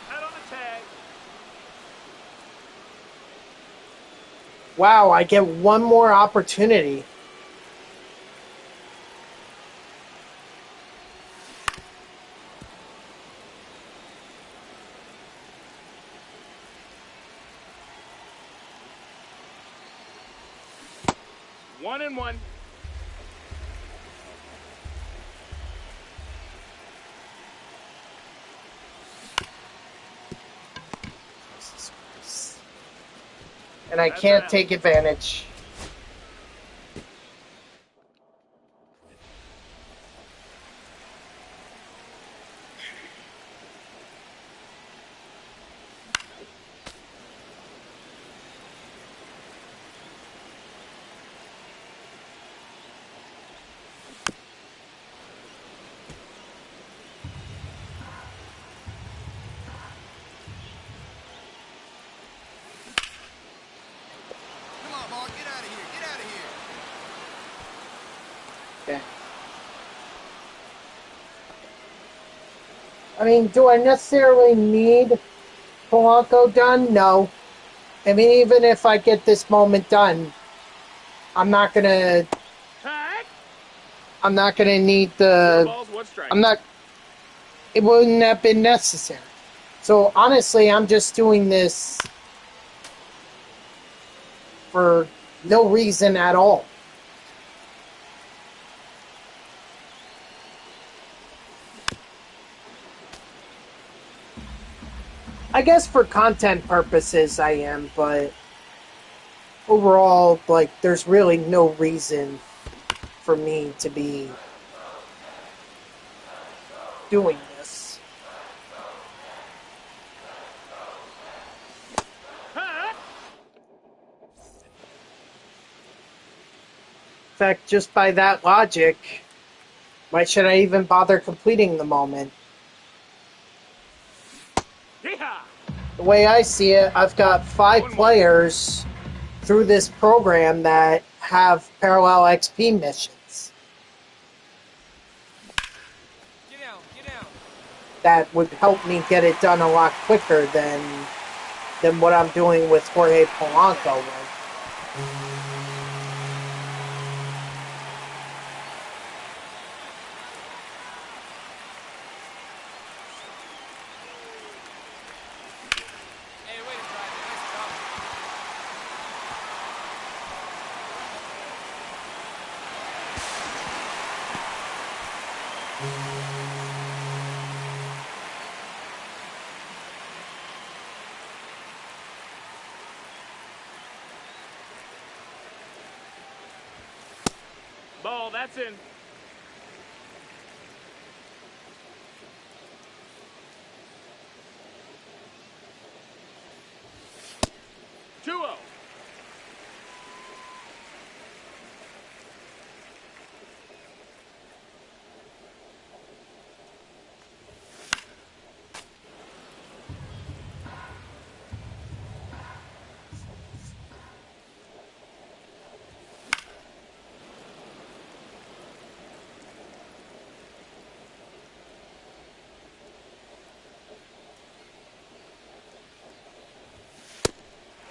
Head on the tag. Wow, I get one more opportunity. One and one. And I can't take advantage. Come on, ball. Get out of here. Get out of here. Okay. I mean, do I necessarily need Polanco done? No. I mean, even if I get this moment done, I'm not gonna need the... Balls, one strike. It wouldn't have been necessary. So, honestly, I'm just doing this for no reason at all. I guess for content purposes I am, but overall, like, there's really no reason for me to be doing this. In fact, just by that logic, why should I even bother completing the moment? The way I see it, I've got 5 players through this program that have parallel XP missions. Get down. That would help me get it done a lot quicker than what I'm doing with Jorge Polanco. Hey, wait a drive. Nice job. Ball, that's in. Two zero.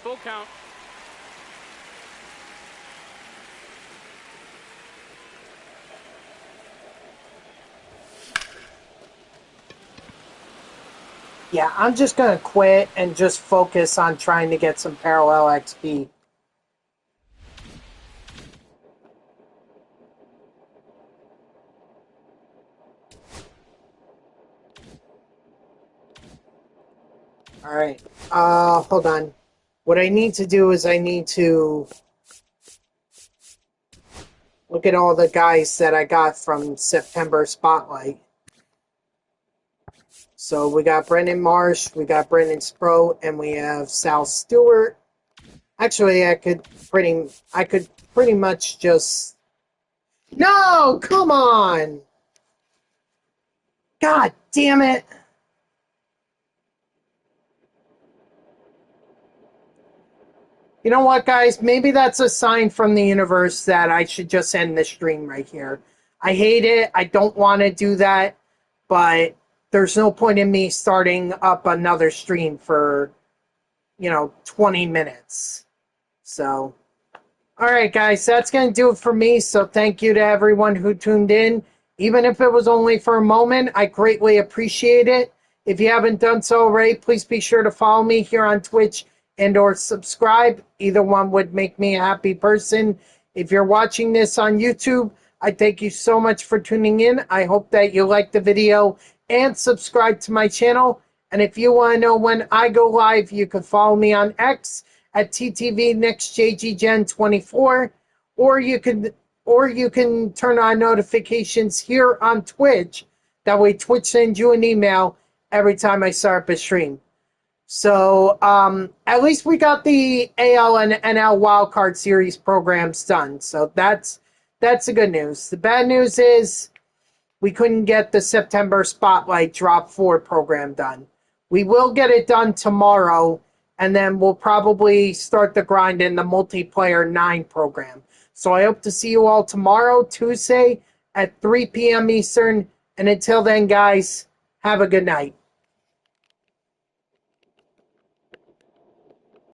Full count. Yeah, I'm just going to quit and just focus on trying to get some parallel XP. Alright, hold on. What I need to do is I need to look at all the guys that I got from September Spotlight. So we got Brendan Marsh, we got Brendan Sproat, and we have Sal Stewart. Actually, I could pretty much just... No! Come on! God damn it! You know what, guys? Maybe that's a sign from the universe that I should just end the stream right here. I hate it. I don't want to do that, but there's no point in me starting up another stream for, 20 minutes. So, all right, guys, that's going to do it for me. So thank you to everyone who tuned in. Even if it was only for a moment, I greatly appreciate it. If you haven't done so already, please be sure to follow me here on Twitch and or subscribe. Either one would make me a happy person. If you're watching this on YouTube, I thank you so much for tuning in. I hope that you liked the video and subscribe to my channel. And if you want to know when I go live, you can follow me on X at TTVNextJGGen24, or you can turn on notifications here on Twitch. That way Twitch sends you an email every time I start up a stream. So at least we got the AL and NL Wildcard Series programs done. So that's the good news. The bad news is we couldn't get the September Spotlight Drop 4 program done. We will get it done tomorrow, and then we'll probably start the grind in the Multiplayer 9 program. So I hope to see you all tomorrow, Tuesday, at 3 p.m. Eastern. And until then, guys, have a good night.